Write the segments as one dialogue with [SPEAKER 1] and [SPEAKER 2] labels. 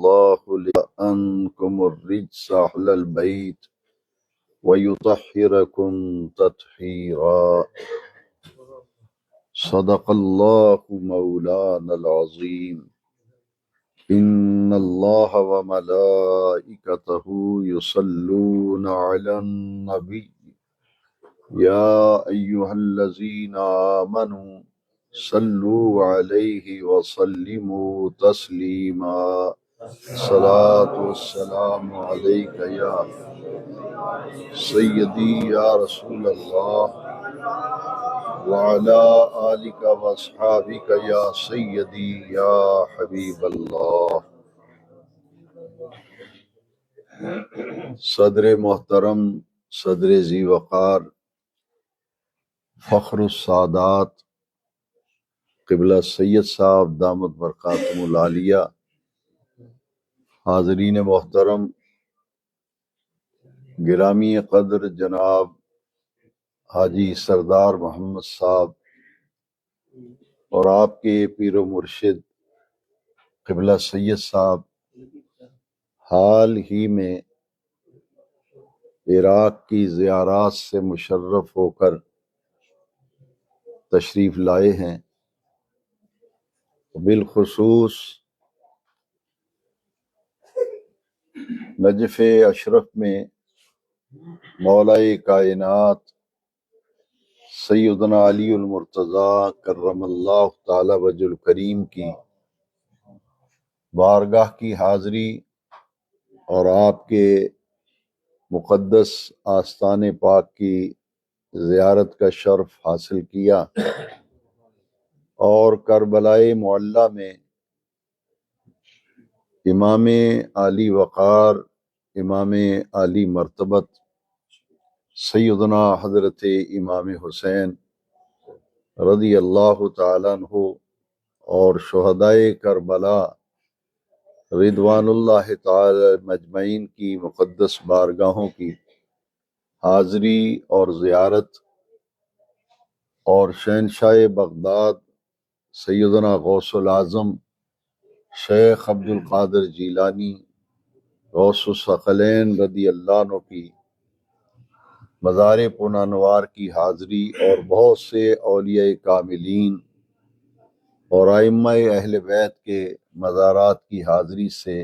[SPEAKER 1] الله لأنكم الرجس أهل البيت ويطهركم تطهيرا. صدق الله مولانا العظيم. إن الله وملائكته يصلون على النبي يا أيها الذين آمنوا صلوا عليه وسلموا تسليما. الصلاة والسلام عليك يا سيدي يا رسول الله وعلى آلك وأصحابك يا سيدي يا حبيب الله. صدر محترم، صدر ذی وقار، فخر السادات قبلہ سید صاحب دامت برکاتہم العالیہ، حاضرین محترم، گرامی قدر جناب حاجی سردار محمد صاحب اور آپ کے پیر و مرشد قبلہ سید صاحب حال ہی میں عراق کی زیارات سے مشرف ہو کر تشریف لائے ہیں. بالخصوص نجف اشرف میں مولا کائنات سیدنا علی المرتضیٰ کرم اللہ تعالی وجہ الکریم کی بارگاہ کی حاضری اور آپ کے مقدس آستان پاک کی زیارت کا شرف حاصل کیا، اور کربلائے معلیٰ میں امام عالی وقار، امام عالی مرتبت سیدنا حضرت امام حسین رضی اللہ تعالیٰ عنہ اور شہدائے کربلا رضوان اللہ تعالی مجمعین کی مقدس بارگاہوں کی حاضری اور زیارت، اور شہنشاہ بغداد سیدنا غوث العظم شیخ عبد القادر جیلانی غوث الثقلین رضی اللہ عنہ کی مزار پنانوار کی حاضری، اور بہت سے اولیاء کاملین اور ائمہ اہل بیت کے مزارات کی حاضری سے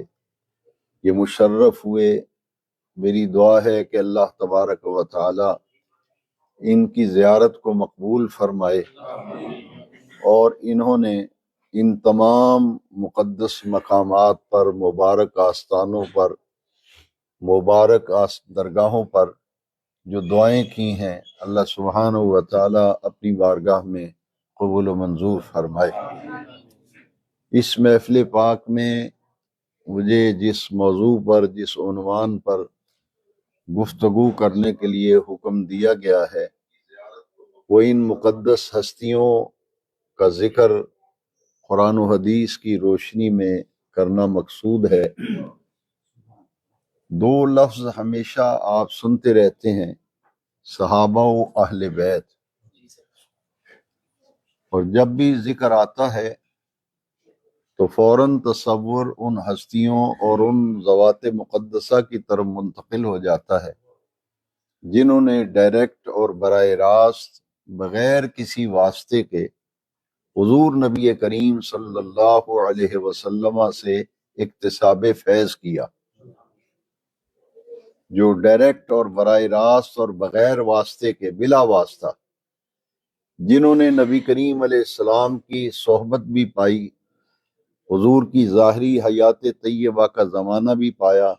[SPEAKER 1] یہ مشرف ہوئے. میری دعا ہے کہ اللہ تبارک و تعالی ان کی زیارت کو مقبول فرمائے، اور انہوں نے ان تمام مقدس مقامات پر، مبارک آستانوں پر، مبارک درگاہوں پر جو دعائیں کی ہیں، اللہ سبحانہ و تعالی اپنی بارگاہ میں قبول و منظور فرمائے. اس محفل پاک میں مجھے جس موضوع پر، جس عنوان پر گفتگو کرنے کے لیے حکم دیا گیا ہے، وہ ان مقدس ہستیوں کا ذکر قرآن و حدیث کی روشنی میں کرنا مقصود ہے. دو لفظ ہمیشہ آپ سنتے رہتے ہیں، صحابہ و اہل بیت، اور جب بھی ذکر آتا ہے تو فوراً تصور ان ہستیوں اور ان ذوات مقدسہ کی طرف منتقل ہو جاتا ہے جنہوں نے ڈائریکٹ اور براہ راست بغیر کسی واسطے کے حضور نبی کریم صلی اللہ علیہ وسلم سے اکتساب فیض کیا، جو ڈائریکٹ اور براہ راست اور بغیر واسطے کے، بلا واسطہ، جنہوں نے نبی کریم علیہ السلام کی صحبت بھی پائی، حضور کی ظاہری حیات طیبہ کا زمانہ بھی پایا،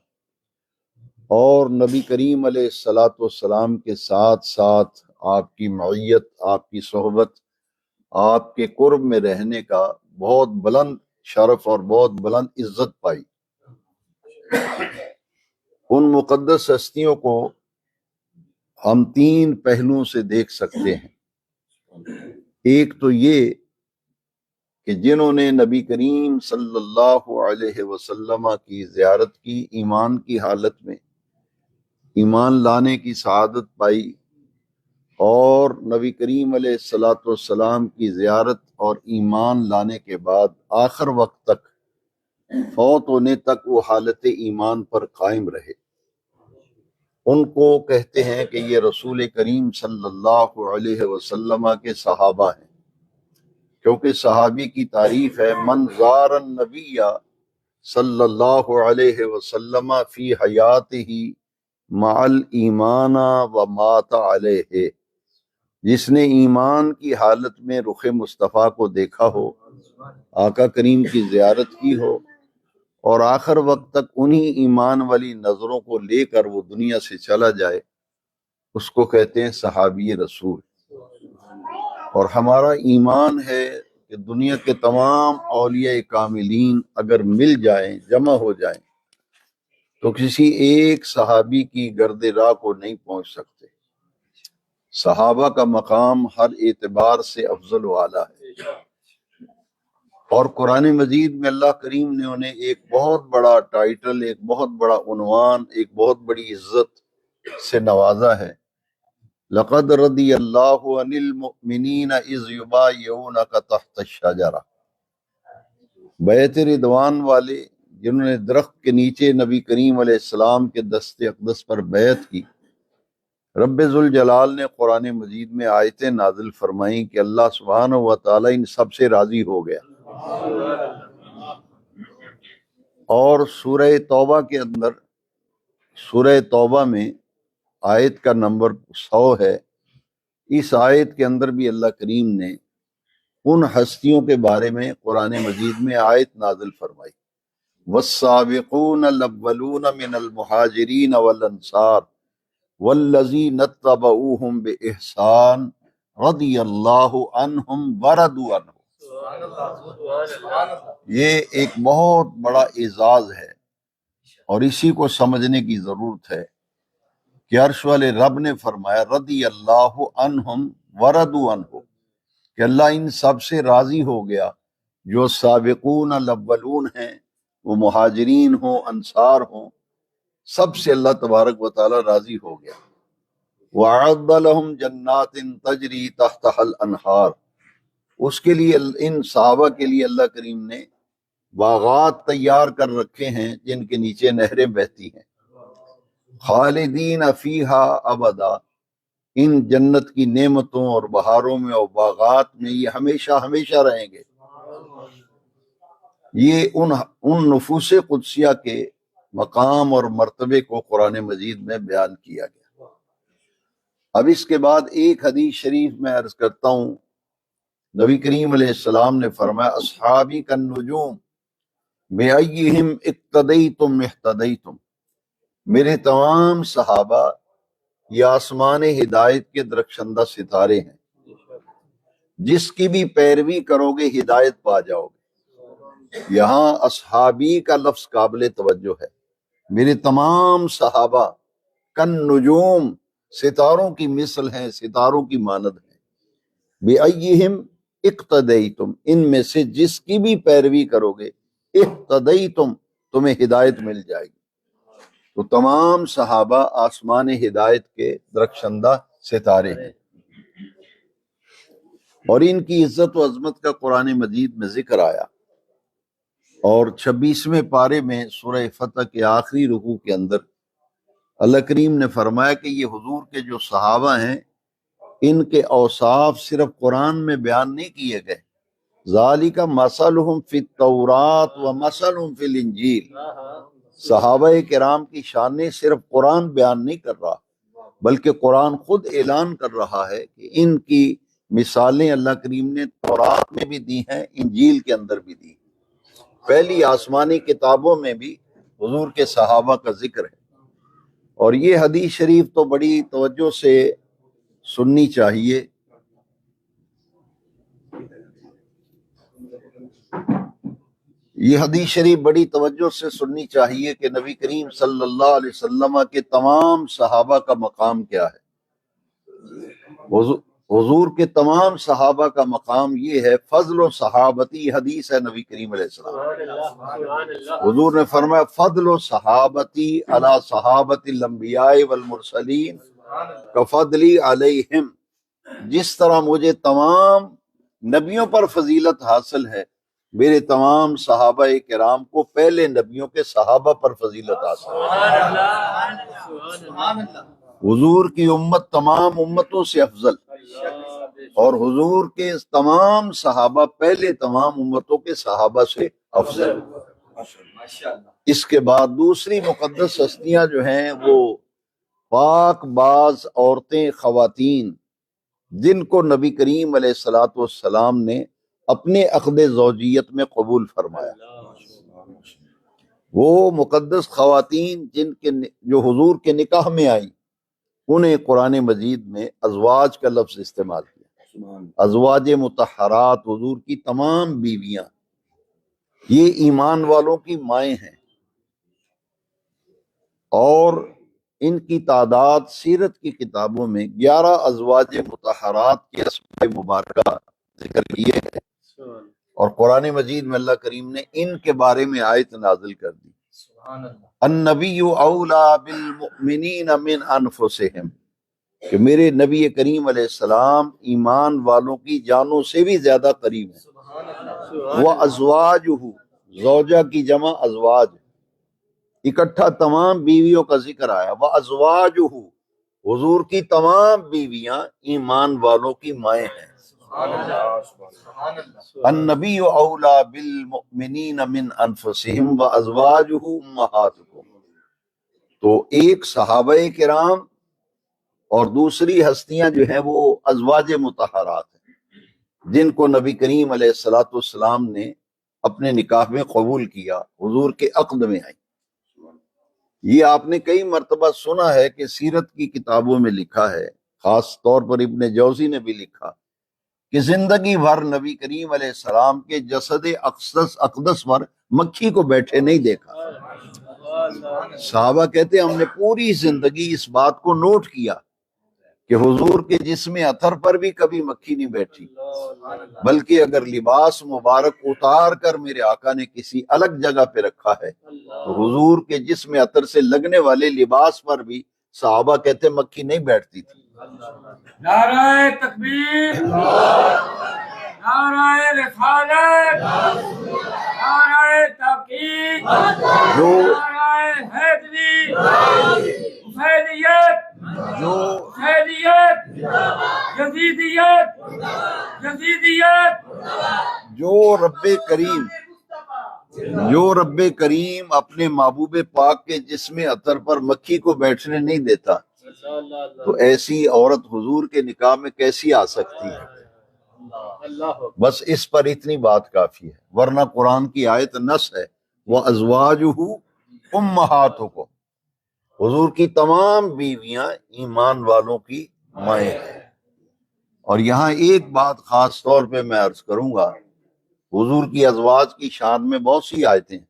[SPEAKER 1] اور نبی کریم علیہ السلام کے ساتھ ساتھ آپ کی معیت، آپ کی صحبت، آپ کے قرب میں رہنے کا بہت بلند شرف اور بہت بلند عزت پائی. ان مقدس ہستیوں کو ہم تین پہلوؤں سے دیکھ سکتے ہیں. ایک تو یہ کہ جنہوں نے نبی کریم صلی اللہ علیہ وسلم کی زیارت کی، ایمان کی حالت میں ایمان لانے کی سعادت پائی، اور نبی کریم علیہ السلام کی زیارت اور ایمان لانے کے بعد آخر وقت تک فوت ہونے تک وہ حالت ایمان پر قائم رہے، ان کو کہتے ہیں کہ یہ رسول کریم صلی اللہ علیہ وسلم کے صحابہ ہیں، کیونکہ صحابی کی تعریف ہے من زار النبی صلی اللہ علیہ وسلم فی حیاتہ مع الایمان و مات علیہ، جس نے ایمان کی حالت میں رخ مصطفیٰ کو دیکھا ہو، آقا کریم کی زیارت کی ہو، اور آخر وقت تک انہی ایمان والی نظروں کو لے کر وہ دنیا سے چلا جائے، اس کو کہتے ہیں صحابی رسول۔ اور ہمارا ایمان ہے کہ دنیا کے تمام اولیاء کاملین اگر مل جائیں، جمع ہو جائیں، تو کسی ایک صحابی کی گرد راہ کو نہیں پہنچ سکتے۔ صحابہ کا مقام ہر اعتبار سے افضل و اعلیٰ ہے، اور قرآن مجید میں اللہ کریم نے انہیں ایک بہت بڑا ٹائٹل، ایک بہت بڑا عنوان، ایک بہت بڑی عزت سے نوازا ہے۔ لقد رضی اللہ عن المؤمنین اذ یبایعونک تحت الشجرہ، بیعت رضوان والے جنہوں نے درخت کے نیچے نبی کریم علیہ السلام کے دست اقدس پر بیعت کی، رب ذوالجلال نے قرآن مجید میں آیتیں نازل فرمائیں کہ اللہ سبحانہ و تعالیٰ ان سب سے راضی ہو گیا۔ اور سورہ توبہ کے اندر، سورہ توبہ میں آیت کا نمبر 100 ہے، اس آیت کے اندر بھی اللہ کریم نے ان ہستیوں کے بارے میں قرآن مجید میں آیت نازل فرمائی، والسابقون الاولون من المہاجرین والانصار والذین اتبعوہم بإحسان رضی اللہ عنہم ورضوا عنہ۔ یہ ایک بہت بڑا اعزاز ہے، اور اسی کو سمجھنے کی ضرورت ہے کہ عرش والے رب نے فرمایا رضی اللہ عنہم ورضوا عنہ، کہ اللہ ان سب سے راضی ہو گیا جو سابقون الاولون ہیں، وہ مہاجرین ہوں، انصار ہوں، سب سے اللہ تبارک و تعالی راضی ہو گیا۔ وَأَعَدَّ لَهُمْ جَنَّاتٍ تَجْرِي تَحْتَهَا الْأَنْهَارُ، اس کے لیے، ان صحابہ کے لیے اللہ کریم نے باغات تیار کر رکھے ہیں جن کے نیچے نہریں بہتی ہیں، خالدین فیہا ابدا، ان جنت کی نعمتوں اور بہاروں میں اور باغات میں یہ ہمیشہ ہمیشہ رہیں گے۔ یہ ان نفوس قدسیہ کے مقام اور مرتبے کو قرآن مجید میں بیان کیا گیا۔ اب اس کے بعد ایک حدیث شریف میں عرض کرتا ہوں، نبی کریم علیہ السلام نے فرمایا اصحابی کالنجوم بأیہم اقتدیتم اہتدیتم، میرے تمام صحابہ یہ آسمان ہدایت کے درخشندہ ستارے ہیں، جس کی بھی پیروی کرو گے ہدایت پا جاؤ گے۔ یہاں اصحابی کا لفظ قابل توجہ ہے، میرے تمام صحابہ کالنجوم، ستاروں کی مثل ہیں، ستاروں کی مانند ہیں، بأیہم اقتدیتم، ان میں سے جس کی بھی پیروی کرو گے اہتدیتم، تمہیں ہدایت مل جائے گی۔ تو تمام صحابہ آسمان ہدایت کے درخشندہ ستارے ہیں، اور ان کی عزت و عظمت کا قرآن مجید میں ذکر آیا، اور 26ویں پارے میں سورہ فتح کے آخری رکوع کے اندر اللہ کریم نے فرمایا کہ یہ حضور کے جو صحابہ ہیں، ان کے اوصاف صرف قرآن میں بیان نہیں کیے گئے، ذالک مثلہم فی التوراۃ و مثلہم فی الانجیل، صحابہ کرام کی شانیں صرف قرآن بیان نہیں کر رہا، بلکہ قرآن خود اعلان کر رہا ہے کہ ان کی مثالیں اللہ کریم نے تورات میں بھی دی ہیں، انجیل کے اندر بھی دی، پہلی آسمانی کتابوں میں بھی حضور کے صحابہ کا ذکر ہے۔ اور یہ حدیث شریف تو بڑی توجہ سے سننی چاہیے۔ یہ حدیث شریف بڑی توجہ سے سننی چاہیے کہ نبی کریم صلی اللہ علیہ وسلم کے تمام صحابہ کا مقام کیا ہے۔ حضور کے تمام صحابہ کا مقام یہ ہے، فضل و صحابتی، حدیث ہے نبی کریم علیہ السلام، حضور نے فرمایا فضل و صحابتی علی صحابت الانبیاء والمرسلین کفضلی علیہم، جس طرح مجھے تمام نبیوں پر فضیلت حاصل ہے، میرے تمام صحابہ کرام کو پہلے نبیوں کے صحابہ پر فضیلت حاصل ہے۔ حضور کی امت تمام امتوں سے افضل، اور حضور کے تمام صحابہ پہلے تمام امتوں کے صحابہ سے افضل۔ اس کے بعد دوسری مقدس ہستیاں جو ہیں وہ پاک باز عورتیں، خواتین، جن کو نبی کریم علیہ الصلوۃ والسلام نے اپنے عقد زوجیت میں قبول فرمایا۔ وہ مقدس خواتین جو حضور کے نکاح میں آئیں، انہیں قرآن مجید میں ازواج کا لفظ استعمال کیا۔ ازواج مطہرات، حضور کی تمام بیویاں، یہ ایمان والوں کی مائیں ہیں، اور ان کی تعداد سیرت کی کتابوں میں 11 ازواج مطہرات کے اسماء مبارکہ ذکر کیے ہیں، اور قرآن مجید میں اللہ کریم نے ان کے بارے میں آیت نازل کر دی، النبی اولا بالمؤمنین من انفسہم، کہ میرے نبی کریم علیہ السلام ایمان والوں کی جانوں سے بھی زیادہ قریب ہیں۔ وازواجہ، زوجہ کی جمع ازواج، اکٹھا تمام بیویوں کا ذکر آیا۔ وازواجہ، حضور کی تمام بیویاں ایمان والوں کی مائیں ہیں۔ النبی اولا بالمؤمنین من انفسہم وازواجہ امہاتکم۔ تو ایک صحابہ کرام اور دوسری ہستیاں جو ہیں وہ ازواج مطہرات ہیں، جن کو نبی کریم علیہ الصلوۃ والسلام نے اپنے نکاح میں قبول کیا، حضور کے عقد میں آئیں۔ یہ آپ نے کئی مرتبہ سنا ہے کہ سیرت کی کتابوں میں لکھا ہے، خاص طور پر ابن جوزی نے بھی لکھا کہ زندگی بھر نبی کریم علیہ السلام کے جسد اقدس پر مکھی کو بیٹھے نہیں دیکھا۔ صحابہ کہتے ہیں ہم نے پوری زندگی اس بات کو نوٹ کیا کہ حضور کے جسم اطہر پر بھی کبھی مکھی نہیں بیٹھی، بلکہ اگر لباس مبارک اتار کر میرے آقا نے کسی الگ جگہ پہ رکھا ہے تو حضور کے جسم اطہر سے لگنے والے لباس پر بھی صحابہ کہتے مکھی نہیں بیٹھتی تھی۔
[SPEAKER 2] نعرہ تکبیر، نعرہ رسالت، نعرہ تحقیق، نعرہ حیدری، حسینیت، حسینیت، یزیدیت،
[SPEAKER 1] جو رب کریم اپنے محبوب پاک کے جسم اطہر پر مکھی کو بیٹھنے نہیں دیتا، تو ایسی عورت حضور کے نکاح میں کیسی آ سکتی ہے؟ بس اس پر اتنی بات کافی ہے، ورنہ قرآن کی آیت نص ہے، وَأَزْوَاجُهُ أُمَّهَاتُكُمْ، حضور کی تمام بیویاں ایمان والوں کی مائیں ہیں۔ اور یہاں ایک بات خاص طور پہ میں عرض کروں گا، حضور کی ازواج کی شان میں بہت سی آیتیں ہیں،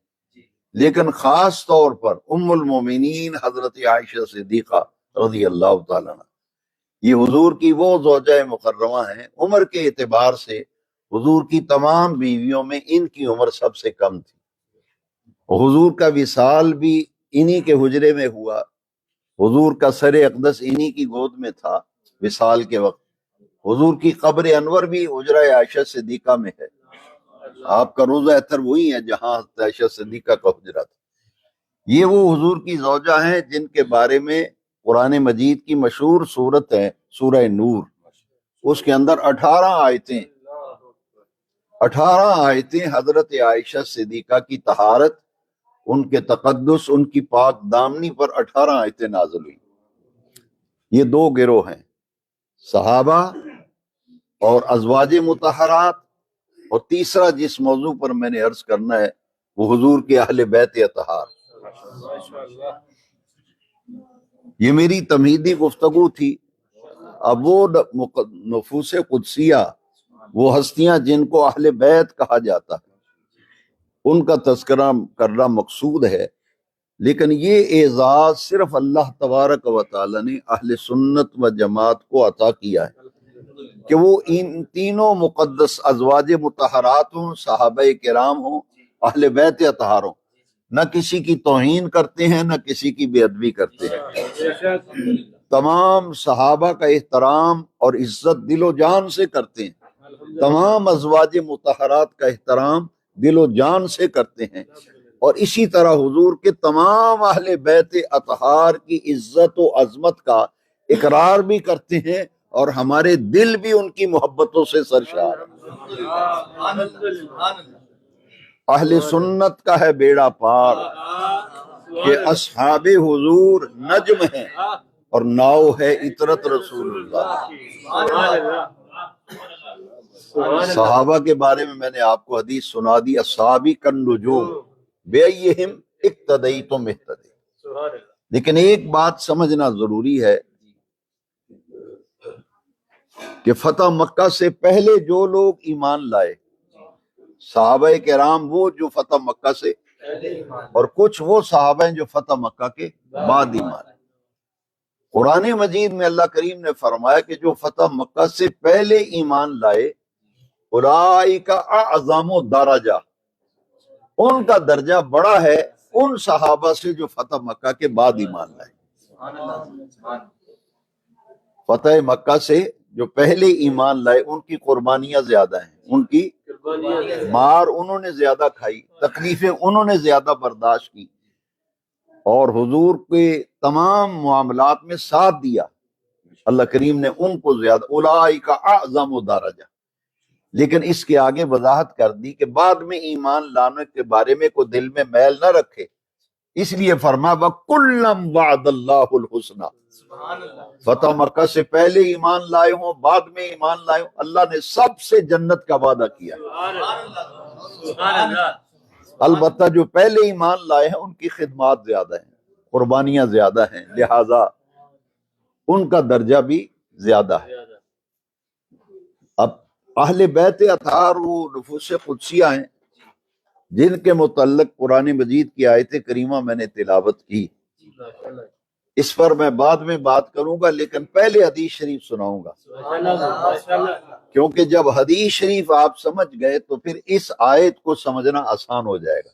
[SPEAKER 1] لیکن خاص طور پر ام المومنین حضرت عائشہ صدیقہ رضی اللہ تعالیٰ عنہ، یہ حضور کی وہ زوجہ مکرمہ ہیں، عمر کے اعتبار سے حضور کی تمام بیویوں میں ان کی عمر سب سے کم تھی۔ حضور کا وصال بھی انہی کے حجرے میں ہوا، حضور کا سر اقدس انہی کی گود میں تھا وصال کے وقت، حضور کی قبر انور بھی حجرہ عائشہ صدیقہ میں ہے، آپ کا روضہ اطہر وہی ہے جہاں حضرت عائشہ صدیقہ کا حجرہ تھا۔ یہ وہ حضور کی زوجہ ہیں جن کے بارے میں قرآن مجید کی مشہور سورت ہے سورہ نور، اس کے اندر 18 آیتیں حضرت عائشہ صدیقہ کی طہارت، ان کے تقدس، ان کی پاک دامنی پر 18 آیتیں نازل ہوئی۔ یہ دو گروہ ہیں، صحابہ اور ازواج مطہرات، اور تیسرا جس موضوع پر میں نے عرض کرنا ہے وہ حضور کے اہل بیت اطہار۔ یہ میری تمہیدی گفتگو تھی۔ اب وہ نفوس قدسیہ، وہ ہستیاں جن کو اہل بیت کہا جاتا ہے، ان کا تذکرہ کرنا مقصود ہے، لیکن یہ اعزاز صرف اللہ تبارک و تعالی نے اہل سنت و جماعت کو عطا کیا ہے کہ وہ ان تینوں مقدس ازواج مطہرات ہوں، صحابہ کرام ہوں، اہل بیت اطہار ہوں، نہ کسی کی توہین کرتے ہیں نہ کسی کی بے ادبی کرتے ہیں، تمام صحابہ کا احترام اور عزت دل و جان سے کرتے ہیں، تمام ازواج مطہرات کا احترام دل و جان سے کرتے ہیں، اور اسی طرح حضور کے تمام اہل بیت اطہار کی عزت و عظمت کا اقرار بھی کرتے ہیں، اور ہمارے دل بھی ان کی محبتوں سے سرشار ہیں۔ اہل سنت کا ہے بیڑا پار کہ اصحاب حضور نجم ہیں اور ناؤ ہے عطرت رسول اللہ۔ صحابہ کے بارے میں نے آپ کو حدیث سنا دی، اصحابی کالنجوم بأیہم اقتدیتم اہتدیتم۔ لیکن ایک بات سمجھنا ضروری ہے کہ فتح مکہ سے پہلے جو لوگ ایمان لائے، صحابہ کرام وہ جو فتح مکہ سے، اور کچھ وہ صحابہ ہیں جو فتح مکہ کے بعد ایمان لائے۔ قرآن مجید میں اللہ کریم نے فرمایا کہ جو فتح مکہ سے پہلے ایمان لائے اولئک اعظم درجہ، ان کا درجہ بڑا ہے ان صحابہ سے جو فتح مکہ کے بعد ایمان لائے۔ فتح مکہ سے جو پہلے ایمان لائے ان کی قربانیاں زیادہ ہیں، ان کی مار انہوں نے زیادہ کھائی، تکلیفیں انہوں نے زیادہ برداشت کی، اور حضور کے تمام معاملات میں ساتھ دیا۔ اللہ کریم نے ان کو زیادہ اولئک اعظم درجہ، لیکن اس کے آگے وضاحت کر دی کہ بعد میں ایمان لانے کے بارے میں کوئی دل میں میل نہ رکھے، اس لیے فرمایا وَكُلًّا وَعَدَ اللَّهُ الْحُسْنَى۔ فتح مکہ سے پہلے ایمان لائے ہوں، بعد میں ایمان لائے ہوں، اللہ نے سب سے جنت کا وعدہ کیا۔ البتہ جو پہلے ایمان لائے ہیں ان کی خدمات زیادہ ہیں، قربانیاں زیادہ ہیں، لہذا ان کا درجہ بھی زیادہ ہے۔ اب اہل بیت اطہار وہ نفوس قدسیہ ہیں جن کے متعلق قرآن مجید کی آیت کریمہ میں نے تلاوت کی، اس پر میں بعد میں بات کروں گا، لیکن پہلے حدیث شریف سناؤں گا، کیونکہ جب حدیث شریف آپ سمجھ گئے تو پھر اس آیت کو سمجھنا آسان ہو جائے گا۔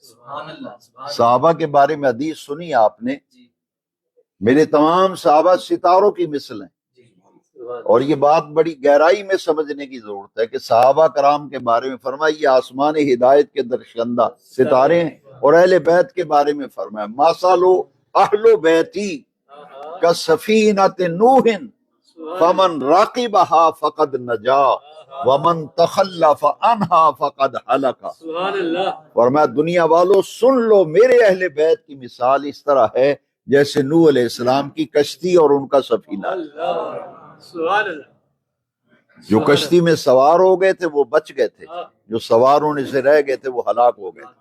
[SPEAKER 1] صحابہ کے بارے میں حدیث سنی آپ نے، میرے تمام صحابہ ستاروں کی مثل ہیں، اور یہ بات بڑی گہرائی میں سمجھنے کی ضرورت ہے کہ صحابہ کرام کے بارے میں فرمایا یہ آسمان ہدایت کے درخشندہ ستارے ہیں، اور اہل بیت کے بارے میں فرمایا مثل اہل بیتی کسفینۃ نوح فمن راقبها فقد نجا ومن تخلف عنها فقد ہلک۔ فرمایا دنیا والوں سن لو، میرے اہل بیت کی مثال اس طرح ہے جیسے نوح علیہ السلام کی کشتی اور ان کا سفینہ۔ جو کشتی میں سوار ہو گئے تھے وہ بچ گئے تھے، جو سوار ہونے سے رہ گئے تھے وہ ہلاک ہو گئے تھے۔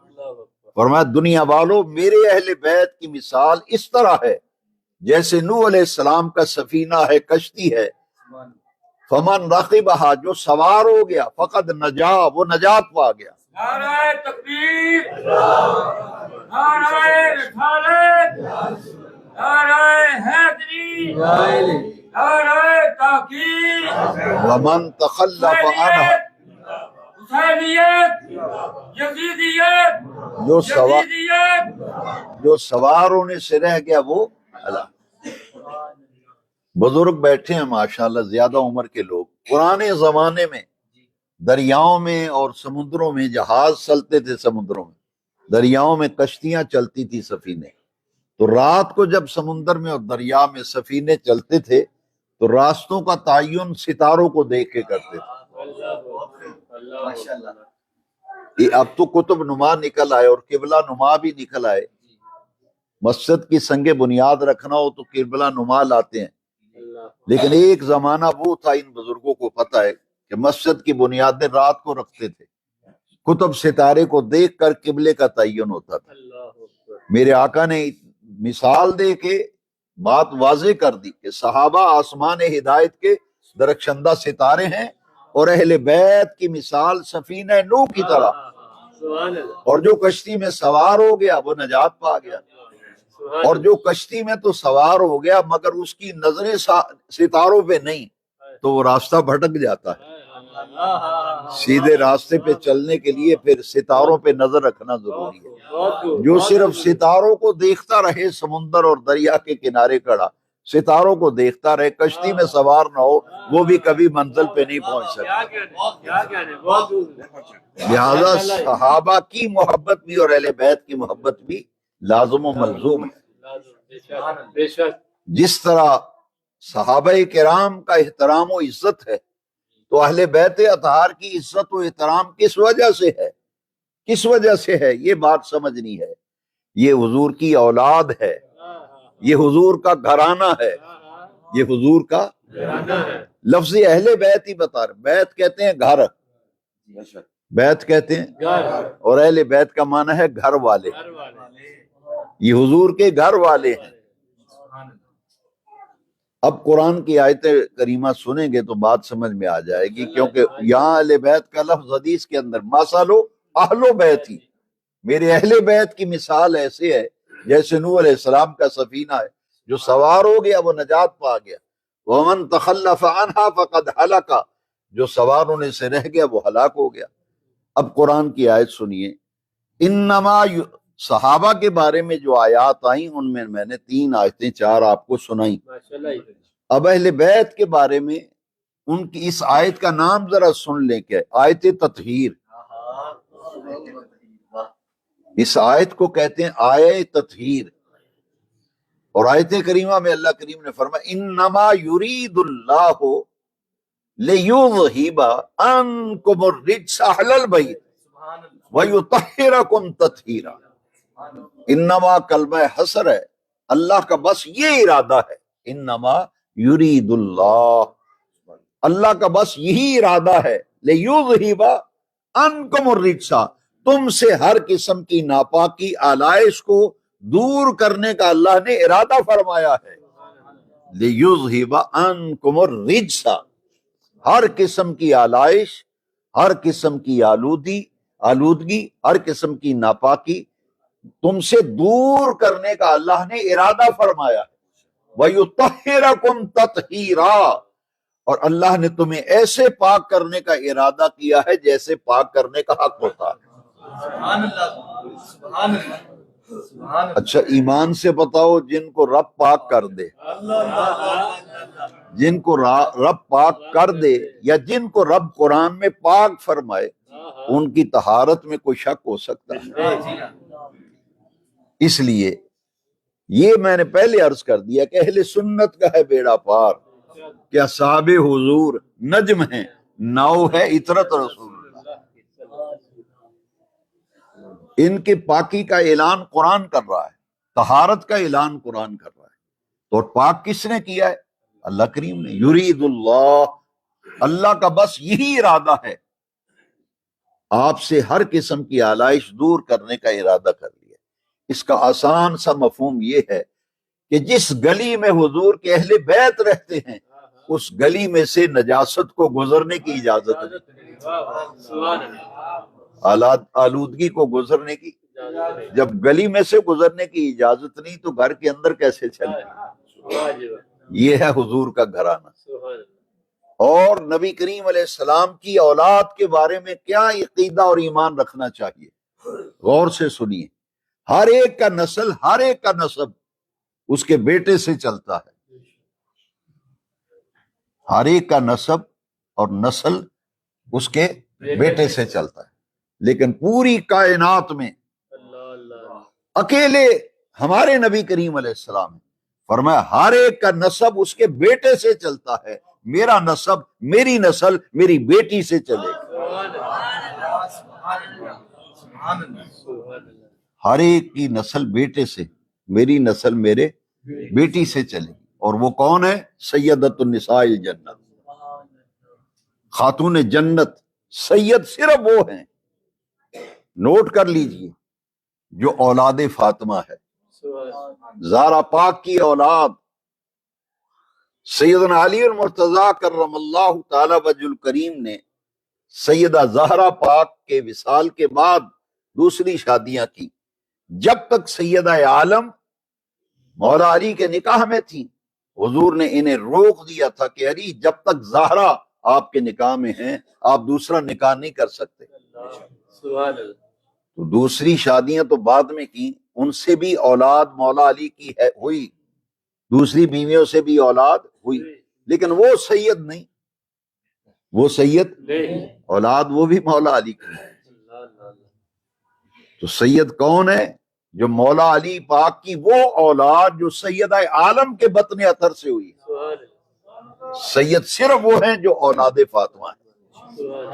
[SPEAKER 1] فرمایا دنیا والوں میرے اہل بیت کی مثال اس طرح ہے جیسے نوح علیہ السلام کا سفینہ ہے، کشتی ہے، فمن رقبہا جو سوار ہو گیا، فقد نجا وہ نجات پا گیا۔
[SPEAKER 2] نعرہ تکبیر، نعرہ رسالت، نعرہ حیدری، نعرہ تحقیق،
[SPEAKER 1] ومن تخلف عنہا
[SPEAKER 2] حسینیت، یزیدیت،
[SPEAKER 1] جو سوار ہونے سے رہ گیا وہ ہلاک۔ بزرگ بیٹھے ہیں ماشاءاللہ، زیادہ عمر کے لوگ، پرانے زمانے میں دریاؤں میں اور سمندروں میں جہاز چلتے تھے، سمندروں میں دریاؤں میں کشتیاں چلتی تھی، سفینے، تو رات کو جب سمندر میں اور دریا میں سفینے چلتے تھے تو راستوں کا تعین ستاروں کو دیکھ کے کرتے تھے۔ اب تو قطب نما نکل آئے اور قبلہ نما بھی نکل آئے، مسجد کی سنگ بنیاد رکھنا ہو تو قبلہ نما لاتے ہیں، لیکن ایک زمانہ وہ تھا، ان بزرگوں کو پتہ ہے کہ مسجد کی بنیادیں رات کو رکھتے تھے، قطب ستارے کو دیکھ کر قبلے کا تعین ہوتا تھا۔ میرے آقا نے مثال دے کے بات واضح کر دی کہ صحابہ آسمان ہدایت کے درخشندہ ستارے ہیں، اور اہل بیت کی مثال سفینہ نوح کی طرح، اور جو کشتی میں سوار ہو گیا وہ نجات پا گیا، اور جو کشتی میں تو سوار ہو گیا مگر اس کی نظریں ستاروں پہ نہیں تو وہ راستہ بھٹک جاتا ہے۔ سیدھے راستے پہ چلنے کے لیے پھر ستاروں پہ نظر رکھنا ضروری ہے۔ جو صرف ستاروں کو دیکھتا رہے سمندر اور دریا کے کنارے کھڑا ستاروں کو دیکھتا رہے، کشتی میں سوار نہ ہو، وہ بھی کبھی منزل پہ نہیں پہنچ سکتا۔ لہذا صحابہ کی محبت بھی اور اہل بیت کی محبت بھی لازم و ملزوم ہے۔ جس طرح صحابہ کرام کا احترام و عزت ہے، تو اہل بیت اطہار کی عزت و احترام کس وجہ سے ہے؟ کس وجہ سے ہے؟ یہ بات سمجھنی ہے۔ یہ حضور کی اولاد ہے، یہ حضور کا گھرانہ ہے، یہ حضور کا لفظ اہل بیت ہی بتا رہے۔ بیت کہتے ہیں گھر، بیت کہتے ہیں، اور اہل بیت کا معنی ہے گھر والے۔ یہ حضور کے گھر والے ہیں۔ اب قرآن کی آیت کریمہ سنیں گے تو بات سمجھ میں آ جائے گی، کیونکہ یہاں اہل بیت کا لفظ حدیث کے اندر مثلو اہل بیت ہی، میرے اہل بیت کی مثال ایسے ہے جیسے نوح علیہ السلام کا سفینہ ہے، جو سوار ہو گیا وہ نجات پا گیا، ومن تخلف عنہا فقد ہلک، جو سوار ہونے سے رہ گیا وہ ہلاک ہو گیا۔ اب قرآن کی آیت سنیے، انما صحابہ کے بارے میں جو آیات آئیں ان میں نے 3 آیتیں 4 آپ کو سنائیں۔ اب اہل بیت کے بارے میں ان کی اس آیت کا نام ذرا سن لیں، کہ آیت تطہیر، اس آیت کو کہتے ہیں آیت تطہیر۔ اور آیت کریمہ میں اللہ کریم نے فرمایا انما یرید اللہ لیذہب عنکم الرجس اہل البیت ویطہرکم تطہیرا۔ انما کلمہ حصر ہے، اللہ کا بس یہ ارادہ ہے، انما یرید اللہ، اللہ کا بس یہی ارادہ ہے، لیذہب عنکم الرجس، تم سے ہر قسم کی ناپاکی آلائش کو دور کرنے کا اللہ نے ارادہ فرمایا ہے۔ لیذہب عنکم الرجس، ہر قسم کی آلائش، ہر قسم کی آلودگی، ہر قسم کی ناپاکی تم سے دور کرنے کا اللہ نے ارادہ فرمایا ہے۔ وَيُطَهِّرَكُمْ تَطْهِيرًا، اور اللہ نے تمہیں ایسے پاک کرنے کا ارادہ کیا ہے جیسے پاک کرنے کا حق ہوتا ہے۔ اچھا ایمان سے بتاؤ، جن کو رب پاک کر دے، جن کو رب پاک کر دے، یا جن کو رب قرآن میں پاک فرمائے، ان کی طہارت میں کوئی شک ہو سکتا ہے؟ اس لیے یہ میں نے پہلے عرض کر دیا کہ اہل سنت کا ہے بیڑا پار، کہ اصحاب حضور نجم ہیں، ناؤ ہے عطرت رسول اللہ۔ ان کی پاکی کا اعلان قرآن کر رہا ہے، طہارت کا اعلان قرآن کر رہا ہے، تو پاک کس نے کیا ہے؟ اللہ کریم نے۔ یرید اللہ، اللہ کا بس یہی ارادہ ہے، آپ سے ہر قسم کی آلائش دور کرنے کا ارادہ کر لیا۔ اس کا آسان سا مفہوم یہ ہے کہ جس گلی میں حضور کے اہل بیت رہتے ہیں اس گلی میں سے نجاست کو گزرنے کی اجازت نہیں، آلودگی کو گزرنے کی، جب گلی میں سے گزرنے کی اجازت نہیں تو گھر کے اندر کیسے چلے؟ یہ ہے حضور کا گھرانہ۔ اور نبی کریم علیہ السلام کی اولاد کے بارے میں کیا عقیدہ اور ایمان رکھنا چاہیے، غور سے سنیے۔ ہر ایک کا نسل، ہر ایک کا نسب اس کے بیٹے سے چلتا ہے، ہر ایک کا نسب اور نسل اس کے بیٹے سے چلتا ہے، لیکن پوری کائنات میں اکیلے ہمارے نبی کریم علیہ السلام فرمایا ہر ایک کا نسب اس کے بیٹے سے چلتا ہے، میرا نسب، میری نسل میری بیٹی سے چلے گی۔ ہر ایک کی نسل بیٹے سے، میری نسل میرے بیٹی سے چلے گی۔ اور وہ کون ہے؟ سیدۃ النساء الجنت، خاتون جنت۔ سید صرف وہ ہیں، نوٹ کر لیجئے، جو اولاد فاطمہ ہے، زہرا پاک کی اولاد۔ سیدنا علی المرتضیٰ کرم اللہ تعالی وجہ الکریم نے سیدہ زہرا پاک کے وصال کے بعد دوسری شادیاں کی، جب تک سیدہ عالم مولا علی کے نکاح میں تھی حضور نے انہیں روک دیا تھا کہ علی جب تک زہرا آپ کے نکاح میں ہیں آپ دوسرا نکاح نہیں کر سکتے۔ تو دوسری شادیاں تو بعد میں کی، ان سے بھی اولاد مولا علی کی ہوئی، دوسری بیویوں سے بھی اولاد ہوئی، لیکن وہ سید نہیں، وہ سید اولاد وہ بھی مولا علی کی ہے۔ تو سید کون ہے؟ جو مولا علی پاک کی وہ اولاد جو سیدہ عالم کے بطن اطہر سے ہوئی ہے۔ سید صرف وہ ہیں جو اولاد فاطمہ ہیں۔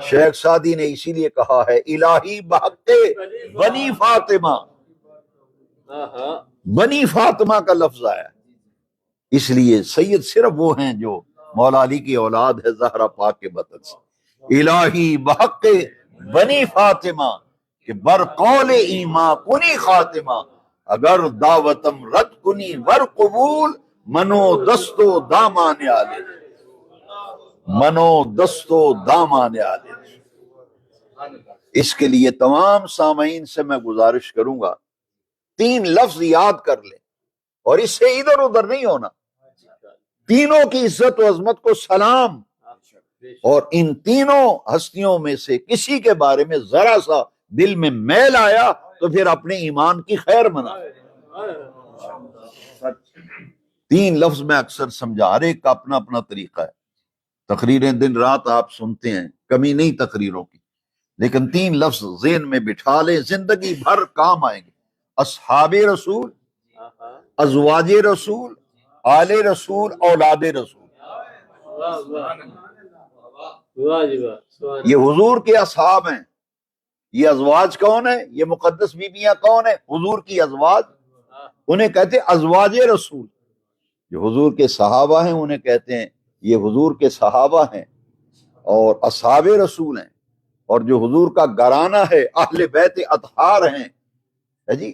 [SPEAKER 1] شیخ سعدی نے اسی لیے کہا ہے الہی بحق بنی فاطمہ، بنی فاطمہ کا لفظ آیا، اس لیے سید صرف وہ ہیں جو مولا علی کی اولاد ہے زہرا پاک کے بطن سے۔ الہی بحق بنی فاطمہ کہ بر قول ایما کنی خاتمہ، اگر دعوتم رد کنی ور قبول، منو دستو دامان آلے، منو دستو دامان آلے۔ اس کے لیے تمام سامعین سے میں گزارش کروں گا 3 لفظ یاد کر لیں اور اس سے ادھر ادھر نہیں ہونا۔ تینوں کی عزت و عظمت کو سلام، اور ان تینوں ہستیوں میں سے کسی کے بارے میں ذرا سا دل میں میل آیا تو پھر اپنے ایمان کی خیر منا۔ 3 لفظ میں اکثر سمجھا، ہر ایک کا اپنا اپنا طریقہ ہے، تقریریں دن رات آپ سنتے ہیں، کمی نہیں تقریروں کی، لیکن 3 لفظ ذہن میں بٹھا لیں، زندگی بھر کام آئیں گے۔ اصحاب رسول، ازواج رسول، آل رسول، اولاد رسول۔ یہ حضور کے اصحاب ہیں۔ یہ ازواج کون ہیں؟ یہ مقدس بیویاں کون ہیں؟ حضور کی ازواج، انہیں کہتے ہیں ازواج رسول۔ جو حضور کے صحابہ ہیں انہیں کہتے ہیں یہ حضور کے صحابہ ہیں اور اصحاب رسول ہیں، اور جو حضور کا گھرانہ ہے اہل بیت اطہار ہیں جی،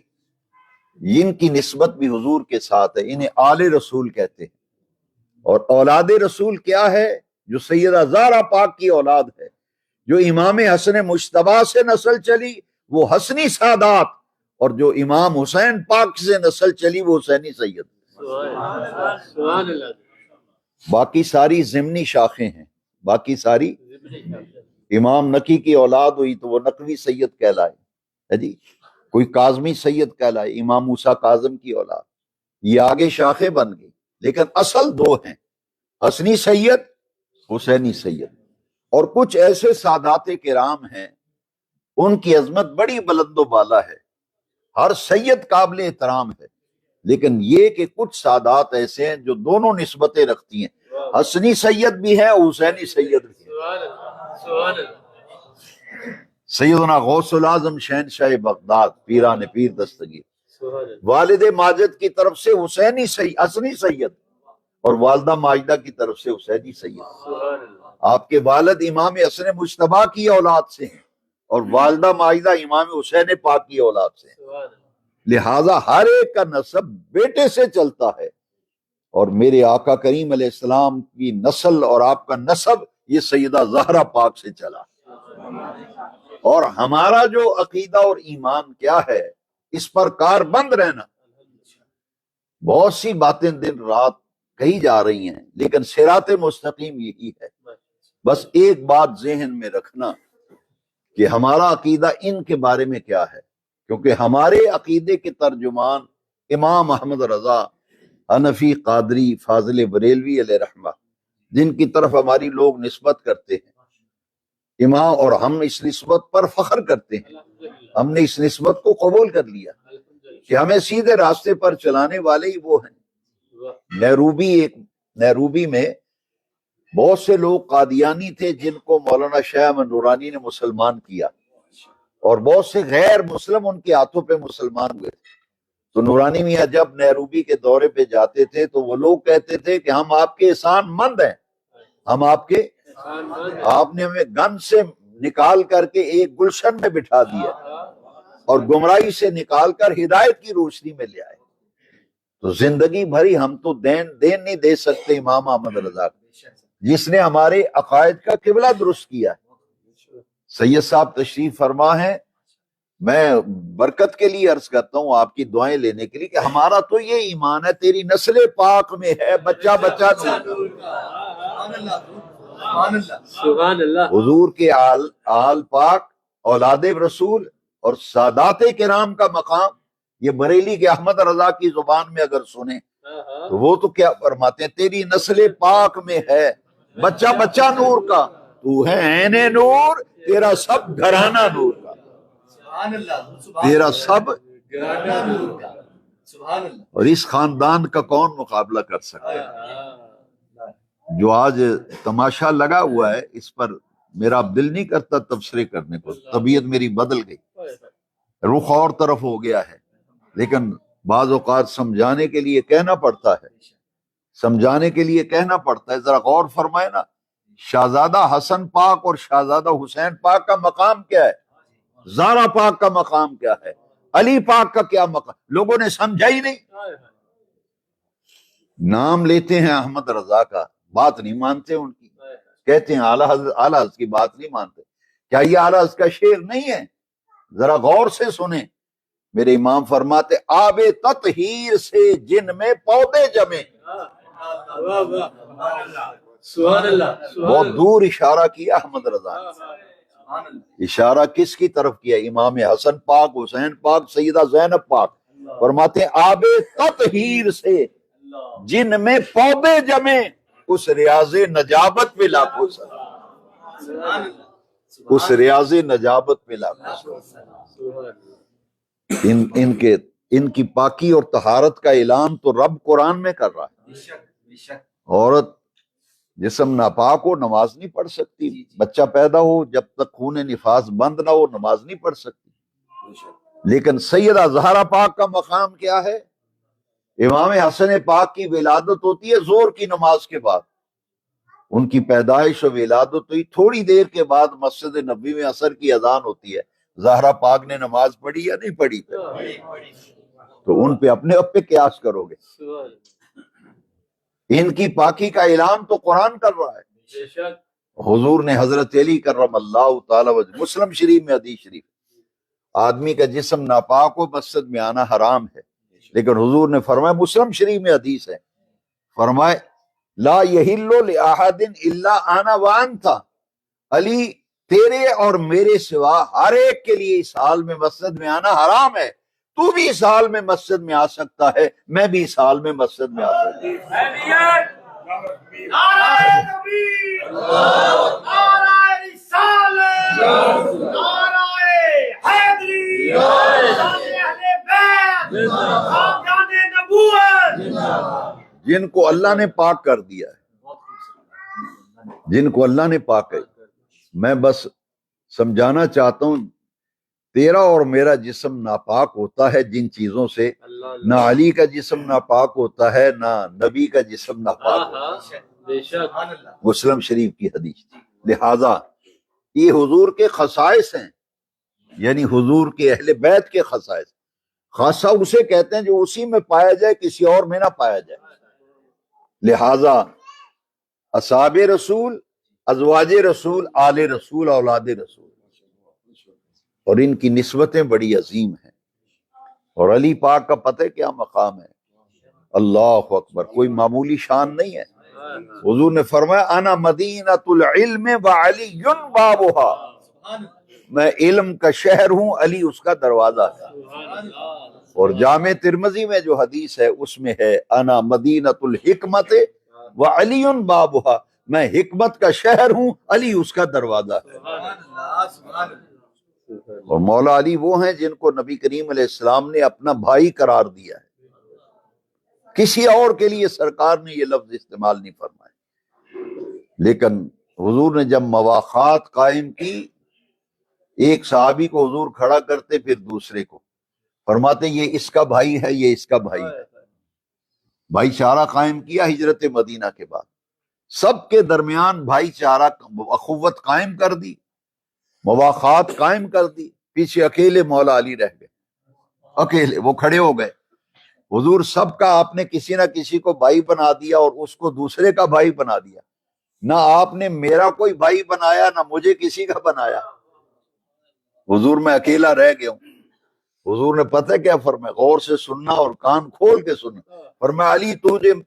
[SPEAKER 1] ان کی نسبت بھی حضور کے ساتھ ہے، انہیں آل رسول کہتے ہیں۔ اور اولاد رسول کیا ہے؟ جو سیدہ زہرا پاک کی اولاد ہے، جو امام حسن مجتبیٰ سے نسل چلی وہ حسنی سادات، اور جو امام حسین پاک سے نسل چلی وہ حسینی سید۔ باقی ساری ضمنی شاخیں ہیں، باقی ساری، امام نقی کی اولاد ہوئی تو وہ نقوی سید کہلائے ہے جی، کوئی کاظمی سید کہلائے، امام موسیٰ کاظم کی اولاد، یہ آگے شاخیں بن گئی، لیکن اصل 2 ہیں، حسنی سید، حسینی سید۔ اور کچھ ایسے سادات کرام ہیں ان کی عظمت بڑی بلند و بالا ہے، ہر سید قابل احترام ہے، لیکن یہ کہ کچھ سادات ایسے ہیں جو دونوں نسبتیں رکھتی ہیں، حسنی سید بھی ہے، حسینی سید بھی ہے۔ سیدنا غوث العظم شہنشاہ بغداد پیران پیر دستگیر، والد ماجد کی طرف سے حسینی سید، حسنی سید، اور والدہ ماجدہ کی طرف سے حسینی سید۔ آپ کے والد امام حسن مجتبیٰ کی اولاد سے ہیں اور والدہ ماجدہ امام حسین پاک کی اولاد سے ہیں، لہذا ہر ایک کا نسب بیٹے سے چلتا ہے، اور میرے آقا کریم علیہ السلام کی نسل اور آپ کا نسب یہ سیدہ زہرا پاک سے چلا۔ اور ہمارا جو عقیدہ اور ایمان کیا ہے، اس پر کار بند رہنا۔ بہت سی باتیں دن رات کہی جا رہی ہیں، لیکن صراط مستقیم یہی ہے۔ بس ایک بات ذہن میں رکھنا کہ ہمارا عقیدہ ان کے بارے میں کیا ہے، کیونکہ ہمارے عقیدے کے ترجمان امام احمد رضا حنفی قادری فاضل بریلوی علیہ رحمہ، جن کی طرف ہماری لوگ نسبت کرتے ہیں امام، اور ہم اس نسبت پر فخر کرتے ہیں، ہم نے اس نسبت کو قبول کر لیا کہ ہمیں سیدھے راستے پر چلانے والے ہی وہ ہیں۔ نیروبی میں بہت سے لوگ قادیانی تھے جن کو مولانا شاہ احمد نورانی نے مسلمان کیا، اور بہت سے غیر مسلم ان کے ہاتھوں پہ مسلمان ہوئے تھے۔ تو نورانی میاں جب نیروبی کے دورے پہ جاتے تھے تو وہ لوگ کہتے تھے کہ ہم آپ کے احسان مند ہیں، ہم آپ نے ہمیں گن سے نکال کر کے ایک گلشن میں بٹھا دیا اور گمراہی سے نکال کر ہدایت کی روشنی میں لے آئے۔ تو زندگی بھری ہم تو دین نہیں دے سکتے امام احمد رضا کو، جس نے ہمارے عقائد کا قبلہ درست کیا ہے۔ سید صاحب تشریف فرما ہے، میں برکت کے لیے عرض کرتا ہوں، آپ کی دعائیں لینے کے لیے، کہ ہمارا تو یہ ایمان ہے تیری نسل پاک میں ہے بچہ بچہ نور۔
[SPEAKER 3] سبحان اللہ۔
[SPEAKER 1] حضور کے آل پاک، اولاد رسول اور سادات کرام کا مقام، یہ بریلی کے احمد رضا کی زبان میں اگر سنیں تو وہ تو کیا فرماتے ہیں، تیری نسل پاک میں ہے بچہ بچہ نور کا، تو ہے عین نور، تیرا سب گھرانہ نور کا، تیرا سب
[SPEAKER 3] گھرانہ نور کا، سبحان اللہ۔
[SPEAKER 1] اور اس خاندان کا کون مقابلہ کر سکتا ہے؟ جو آج تماشا لگا ہوا ہے، اس پر میرا اب دل نہیں کرتا تبصرے کرنے کو، طبیعت میری بدل گئی، رخ اور طرف ہو گیا ہے، لیکن بعض اوقات سمجھانے کے لیے کہنا پڑتا ہے، سمجھانے کے لیے کہنا پڑتا ہے۔ ذرا غور فرمائے نا، شہزادہ حسن پاک اور شہزادہ حسین پاک کا مقام کیا ہے، زہرا پاک کا مقام کیا ہے، علی پاک کا کیا مقام، لوگوں نے سمجھا ہی نہیں۔ نام لیتے ہیں احمد رضا کا، بات نہیں مانتے ان کی، کہتے ہیں اعلیٰ حضرت کی بات نہیں مانتے۔ کیا یہ اعلیٰ حضرت کا شعر نہیں ہے؟ ذرا غور سے سنیں، میرے امام فرماتے آب تطہیر سے جن میں پودے جمے،
[SPEAKER 3] سبحان اللہ،
[SPEAKER 1] بہت دور اشارہ کیا احمد رضا نے۔ اشارہ کس کی طرف کیا؟ امام حسن پاک، حسین پاک، سیدہ زینب پاک۔ فرماتے ہیں آب تطہیر سے جن میں پودے جمے، اس ریاض نجابت پہ لاکھوں سلام، اس ریاض نجابت پہ لاکھوں سلام۔ ان کی پاکی اور طہارت کا اعلان تو رب قرآن میں کر رہا ہے۔ عورت جسم ناپاک ہو نماز نہیں پڑھ سکتی، بچہ پیدا ہو جب تک خون نفاس بند نہ ہو نماز نہیں پڑھ سکتی، لیکن سیدہ زہرا پاک کا مقام کیا ہے؟ امام حسن پاک کی ولادت ہوتی ہے زور کی نماز کے بعد، ان کی پیدائش و ولادت ہوئی تھوڑی دیر کے بعد مسجد نبوی میں عصر کی اذان ہوتی ہے۔ زہرا پاک نے نماز پڑھی یا نہیں پڑھی؟ تو ان پہ اپنے پہ قیاس کرو گے؟ ان کی پاکی کا اعلان تو قرآن کر رہا ہے۔ حضور نے حضرت علی کرم اللہ تعالی وجہ، مسلم شریف میں حدیث شریف، آدمی کا جسم ناپاک ہو مسجد میں آنا حرام ہے، لیکن حضور نے فرمایا، مسلم شریف میں حدیث ہے، فرمائے لا یحل لأحد الا انا وانت، علی تیرے اور میرے سوا ہر ایک کے لیے اس حال میں مسجد میں آنا حرام ہے، تو بھی اس حال میں مسجد میں آ سکتا ہے، میں بھی اس حال میں مسجد میں آ سکتا ہوں۔
[SPEAKER 2] نعرہ تکبیر، نعرہ رسالت، نعرہ حیدری، اہل بیت، خاندان نبوت،
[SPEAKER 1] جن کو اللہ نے پاک کر دیا ہے، جن کو اللہ نے پاک کر، میں بس سمجھانا چاہتا ہوں، تیرا اور میرا جسم ناپاک ہوتا ہے جن چیزوں سے، نہ علی کا جسم ناپاک ہوتا ہے نہ نبی کا جسم ناپاک ہوتا ہے، مسلم شریف کی حدیث۔ لہذا یہ حضور کے خصائص ہیں، یعنی حضور کے اہل بیت کے خصائص، خاصہ اسے کہتے ہیں جو اسی میں پایا جائے کسی اور میں نہ پایا جائے۔ لہذا اصحاب رسول، ازواج رسول، آل رسول، اولاد رسول، اور ان کی نسبتیں بڑی عظیم ہیں، اور علی پاک کا پتہ کیا مقام ہے؟ اللہ اکبر، کوئی معمولی شان نہیں ہے۔ حضور نے فرمایا انا مدینۃ العلم وعلی بابها، میں علم کا شہر ہوں، علی اس کا دروازہ ہے۔ اور جامع ترمذی میں جو حدیث ہے اس میں ہے انا مدینۃ الحکمت وعلی بابها، میں حکمت کا شہر ہوں، علی اس کا دروازہ ہے۔ اور مولا علی وہ ہیں جن کو نبی کریم علیہ السلام نے اپنا بھائی قرار دیا ہے، کسی اور کے لیے سرکار نے یہ لفظ استعمال نہیں فرمایا۔ لیکن حضور نے جب مواخات قائم کی، ایک صحابی کو حضور کھڑا کرتے پھر دوسرے کو، فرماتے یہ اس کا بھائی ہے، یہ اس کا بھائی ہے۔ بھائی چارہ قائم کیا ہجرت مدینہ کے بعد، سب کے درمیان بھائی چارہ اخوت قائم کر دی، مواخات قائم کر دی، پیچھے اکیلے مولا علی رہ گئے، اکیلے وہ کھڑے ہو گئے۔ حضور سب کا آپ نے کسی نہ کسی کو بھائی بنا دیا اور اس کو دوسرے کا بھائی بنا دیا، نہ آپ نے میرا کوئی بھائی بنایا نہ مجھے کسی کا بنایا۔ حضور میں اکیلا رہ گیا ہوں۔ حضور نے پتہ کیا فرمایا؟ غور سے سننا اور کان کھول کے سننا۔ فرمایا علی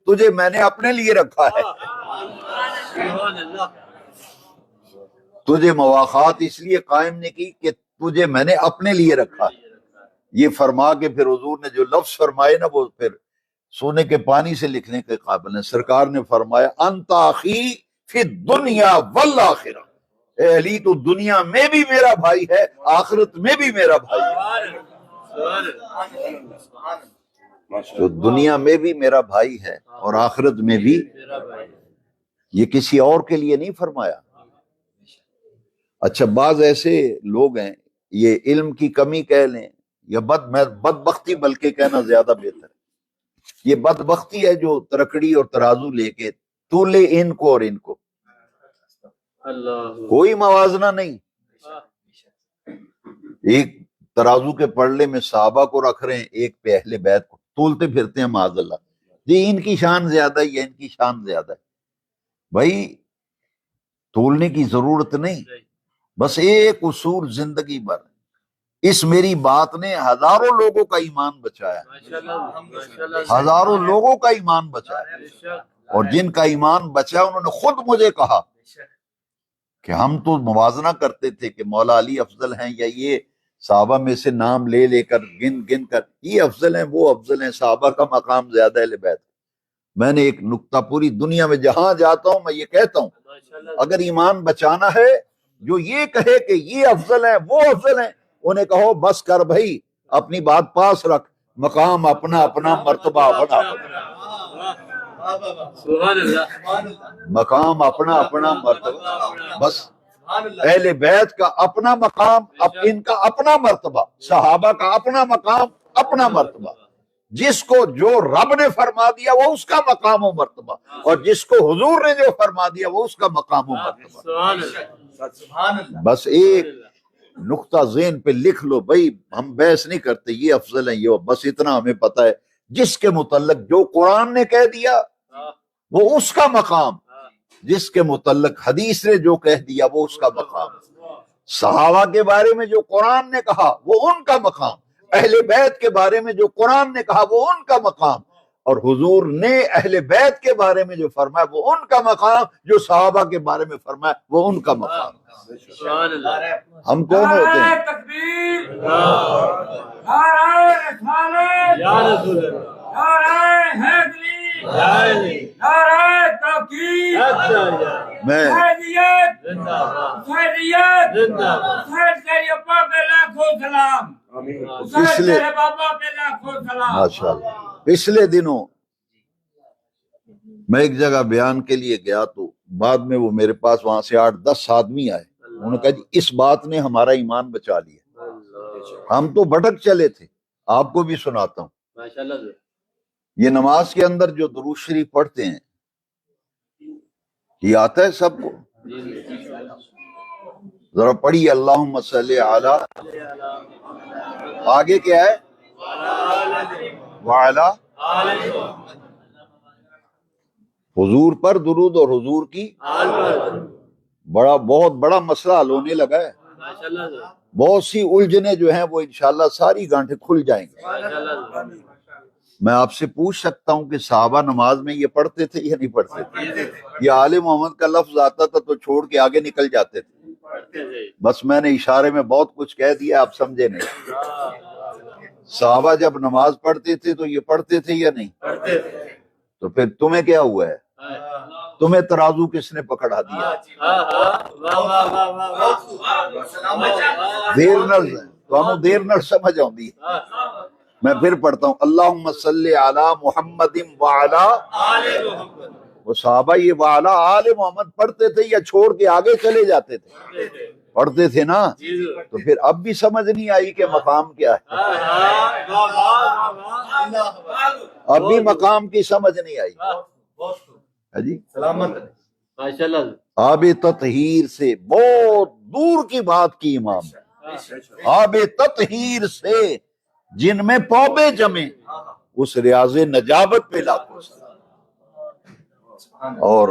[SPEAKER 1] تجھے میں نے اپنے لیے رکھا ہے، تجھے مواخات اس لیے قائم نہیں کی کہ تجھے میں نے اپنے لیے رکھا ہے۔ یہ فرما کے پھر حضور نے جو لفظ فرمائے نا، وہ پھر سونے کے پانی سے لکھنے کے قابل ہیں۔ سرکار نے فرمایا انت اخی فی الدنیا والآخرہ، اے علی تو دنیا میں بھی میرا بھائی ہے، آخرت میں بھی میرا بھائی ہے۔ تو دنیا میں بھی میرا بھائی ہے اور آخرت میں بھی، یہ کسی اور کے لیے نہیں فرمایا۔ اچھا بعض ایسے لوگ ہیں، یہ علم کی کمی کہہ لیں یا بدبختی بلکہ کہنا زیادہ بہتر ہے، یہ بدبختی ہے جو ترکڑی اور ترازو لے کے تولے ان کو اور ان کو، کوئی موازنہ نہیں۔ ایک ترازو کے پلڑے میں صحابہ کو رکھ رہے ہیں، ایک پہ اہل بیت کو، تولتے پھرتے ہیں معاذ اللہ، یہ ان کی شان زیادہ ہے یا ان کی شان زیادہ ہے۔ بھائی تولنے کی ضرورت نہیں، بس ایک اصول زندگی بھر، اس میری بات نے ہزاروں لوگوں کا ایمان بچایا، ہزاروں لوگوں کا ایمان بچایا، اور جن کا ایمان بچا انہوں نے خود مجھے کہا کہ ہم تو موازنہ کرتے تھے کہ مولا علی افضل ہیں یا یہ صحابہ میں سے نام لے لے کر گن کر یہ افضل ہیں وہ افضل ہیں، صحابہ کا مقام زیادہ ہے اہل بیت۔ میں نے ایک نکتہ پوری دنیا میں جہاں جاتا ہوں میں یہ کہتا ہوں، اگر ایمان بچانا ہے جو یہ کہے کہ یہ افضل ہیں وہ افضل ہیں، انہیں کہو بس کر بھائی، اپنی بات پاس رکھ، مقام اپنا اپنا، مرتبہ اپنا مقام اپنا اپنا، مرتبہ بس۔ اہل بیت کا اپنا مقام، ان کا اپنا مرتبہ، صحابہ کا اپنا مقام اپنا مرتبہ، جس کو جو رب نے فرما دیا وہ اس کا مقام و مرتبہ، اور جس کو حضور نے جو فرما دیا وہ اس کا مقام و مرتبہ۔ بس ایک نقطہ ذہن پہ لکھ لو، بھائی ہم بحث نہیں کرتے یہ افضل ہے یہ، بس اتنا ہمیں پتہ ہے جس کے متعلق جو قرآن نے کہہ دیا وہ اس کا مقام، جس کے متعلق حدیث نے جو کہہ دیا وہ اس کا مقام، صحابہ کے بارے میں جو قرآن نے کہا وہ ان کا مقام، اہل بیت کے بارے میں جو قرآن نے کہا وہ ان کا مقام، اور حضور نے اہل بیت کے بارے میں جو فرمایا وہ ان کا مقام، جو صحابہ کے بارے میں فرمایا وہ ان کا مقام۔ ہم کون ہوتے ہیں؟
[SPEAKER 2] تکبیر، نعرہ رسالت، نعرہ حیدری، نعرہ تحقیق،
[SPEAKER 1] میں
[SPEAKER 2] حیدریت، حیدریت، حسین تیرے ابا پہ لاکھوں سلام، حسین تیرے بابا پہ لاکھوں سلام۔
[SPEAKER 1] ماشاءاللہ پچھلے دنوں میں ایک جگہ بیان کے لیے گیا تو بعد میں وہ میرے پاس وہاں سے 8-10 آدمی آئے، انہوں نے کہا جی اس بات نے ہمارا ایمان بچا لیا، ہم تو بھٹک چلے تھے۔ آپ کو بھی سناتا ہوں، یہ نماز کے اندر جو درود شریف پڑھتے ہیں یہ آتا ہے سب کو؟ ذرا پڑھیے اللہم صلی علی، آگے کیا ہے؟ وعلا، حضور پر درود اور حضور کی بہت بڑا مسئلہ حل ہونے لگا ہے، بہت سی الجھنیں جو ہیں وہ انشاءاللہ ساری گانٹیں کھل جائیں گے۔ میں آپ سے پوچھ سکتا ہوں کہ صحابہ نماز میں یہ پڑھتے تھے یا نہیں پڑھتے تھے؟ یہ آل محمد کا لفظ آتا تھا تو چھوڑ کے آگے نکل جاتے تھے، بس میں نے اشارے میں بہت کچھ کہہ دیا، آپ سمجھے نہیں۔ صحابہ جب نماز پڑھتے تھے تو یہ پڑھتے تھے یا نہیں؟ تو پھر تمہیں کیا ہوا ہے؟ تمہیں ترازو کس نے پکڑا دیا؟ دیر نہ سمجھ آؤں، میں پھر پڑھتا ہوں اللہم صلی علی محمد وعلا، وہ صحابہ یہ وعلا آل محمد پڑھتے تھے یا چھوڑ کے آگے چلے جاتے تھے؟ پڑھتے تھے نا، تو پھر اب بھی سمجھ نہیں آئی کہ مقام کیا ہے، اب بھی مقام کی سمجھ نہیں آئی جی۔ آب تطہیر سے بہت دور کی بات کی امام، آب تطہیر سے جن میں پوبے جمے، اس ریاض نجابت پہ لاکھوں سلام۔ اور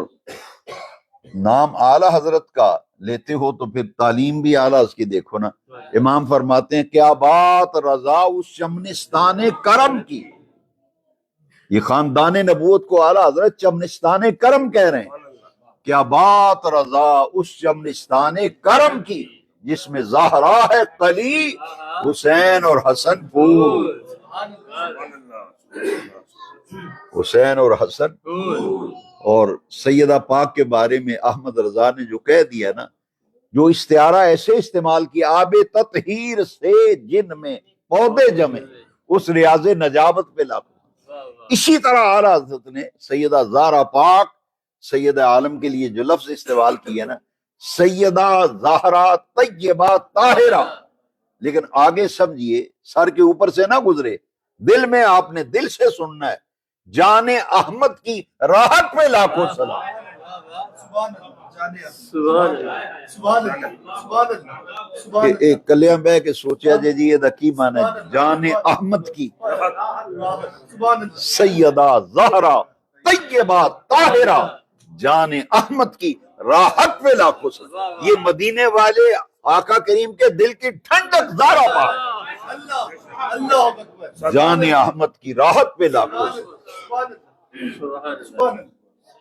[SPEAKER 1] نام اعلی حضرت کا لیتے ہو تو پھر تعلیم بھی اعلیٰ اس کی دیکھو نا۔ امام فرماتے ہیں کیا بات رضا اس چمنستان کرم کی، یہ خاندان نبوت کو اعلیٰ حضرت چمنستان کرم کہہ رہے ہیں، کیا بات رضا اس چمنستان کرم کی جس میں زہرا ہے قلی، حسین اور حسن پور۔ حسین اور حسن، اور سیدہ پاک کے بارے میں احمد رضا نے جو کہہ دیا نا، جو استعارہ ایسے استعمال کیا، آب تطہیر سے جن میں پودے جمے، اس ریاض نجابت پہ لاکھوں۔ اسی طرح اعلیٰ حضرت نے سیدہ زہرا پاک سیدہ عالم کے لیے جو لفظ استعمال کیا نا، سیدہ زہرا طیبہ طاہرہ، لیکن آگے سمجھیے، سر کے اوپر سے نہ گزرے، دل میں آپ نے دل سے سننا ہے، جان احمد کی راحت پہ لاکھوں سلام۔ کہ ایک کلیاں بہ کے سوچیا جی یہ دا کی معنی ہے، جان احمد کی سیدہ زہرا طیبہ طاہرہ، جان احمد کی راحت پہ لاکھوں سلام۔ یہ مدینے والے آقا کریم کے دل کی ٹھنڈک زہرا پاک، جان احمد کی راحت پہ لاکھوں سلام۔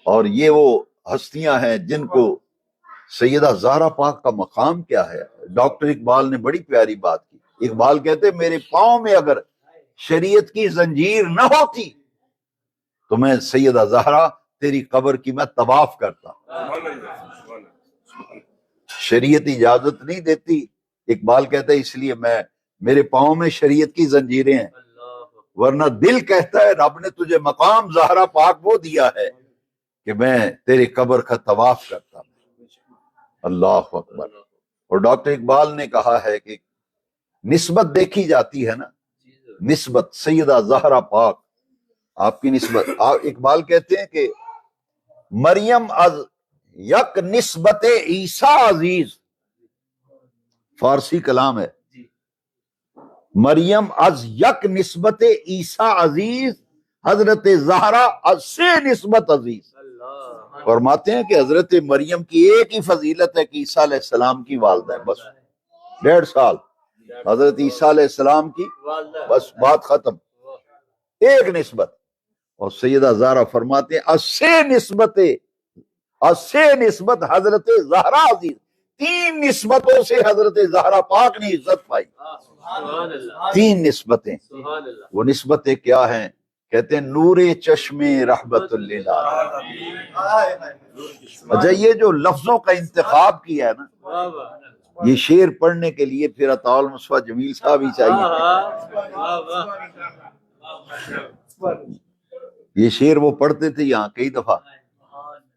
[SPEAKER 1] اور یہ وہ ہستیاں ہیں جن کو سیدہ زہرا پاک کا مقام کیا ہے۔ ڈاکٹر اقبال نے بڑی پیاری بات کی۔ اقبال کہتے میرے پاؤں میں اگر شریعت کی زنجیر نہ ہوتی تو میں سیدہ زہرا تیری قبر کی میں طواف کرتا۔ شریعت اجازت نہیں دیتی، اقبال کہتا ہے اس لیے میرے پاؤں میں شریعت کی زنجیریں ہیں، ورنہ دل کہتا ہے رب نے تجھے مقام زہرا پاک وہ دیا ہے کہ میں تیری قبر کا طواف کرتا۔ اللہ اکبر۔ اور ڈاکٹر اقبال نے کہا ہے کہ نسبت دیکھی جاتی ہے نا، نسبت سیدہ زہرا پاک آپ کی نسبت، اقبال کہتے ہیں کہ مریم از یک نسبت عیسیٰ عزیز، فارسی کلام ہے، مریم از یک نسبت عیسیٰ عزیز، حضرت زہرا از سے نسبت عزیز۔ فرماتے ہیں کہ حضرت مریم کی ایک ہی فضیلت ہے کہ عیسیٰ علیہ السلام کی والدہ ہے، بس 1.5 سال حضرت عیسیٰ علیہ السلام کی، بس بات ختم، ایک نسبت۔ اور سیدہ زہرا فرماتے ہیں از سے نسبت حضرت زہرا عزیز، 3 نسبتوں سے حضرت زہرا پاک نے عزت پائی، 3 نسبتیں۔ وہ نسبتیں کیا ہیں؟ کہتے ہیں نور چشم رحمت للعالمین۔ اچھا یہ جو لفظوں کا انتخاب کیا ہے نا، یہ شعر پڑھنے کے لیے پھر عطا المصطفیٰ جمیل صاحب ہی چاہیے۔ یہ شعر وہ پڑھتے تھے یہاں کئی دفعہ،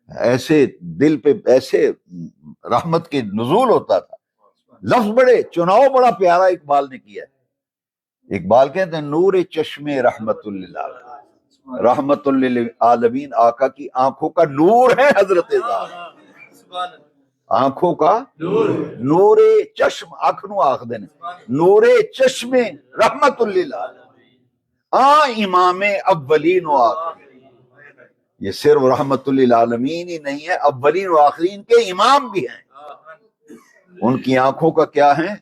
[SPEAKER 1] ایسے دل پہ ایسے رحمت کے نزول ہوتا تھا۔ لفظ بڑے چناؤ بڑا پیارا اقبال نے کیا ہے۔ اقبال کہتے ہیں نور چشم رحمت للعالمین، رحمت للعالمین آقا کی آنکھوں کا نور ہے حضرت زہرا، آنکھوں کا نور چشم، آنکھوں آنکھ دینے، نور چشم رحمت للعالمین، امام اولین و آخرین۔ یہ صرف رحمت للعالمین ہی نہیں ہے، اولین و آخرین کے امام بھی ہیں، ان کی آنکھوں کا کیا ہے؟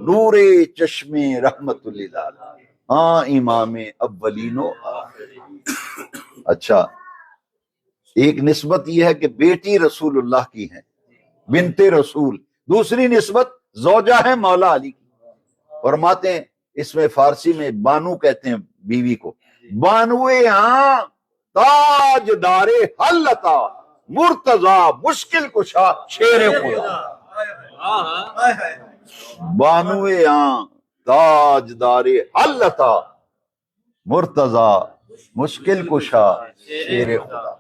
[SPEAKER 1] نور چشم رحمت للعالمین، امام اولین و آخرین۔ اچھا ایک نسبت یہ ہے کہ بیٹی رسول اللہ کی ہے، بنت رسول۔ دوسری نسبت زوجہ ہے مولا علی کی۔ فرماتے ہیں اس میں فارسی میں بانو کہتے ہیں بیوی کو، بانوے تاج دار حلتا مرتضی مشکل کشا شیر خدا، بانوے تاج دار حلتا مرتضی مشکل کشا شیر خدا۔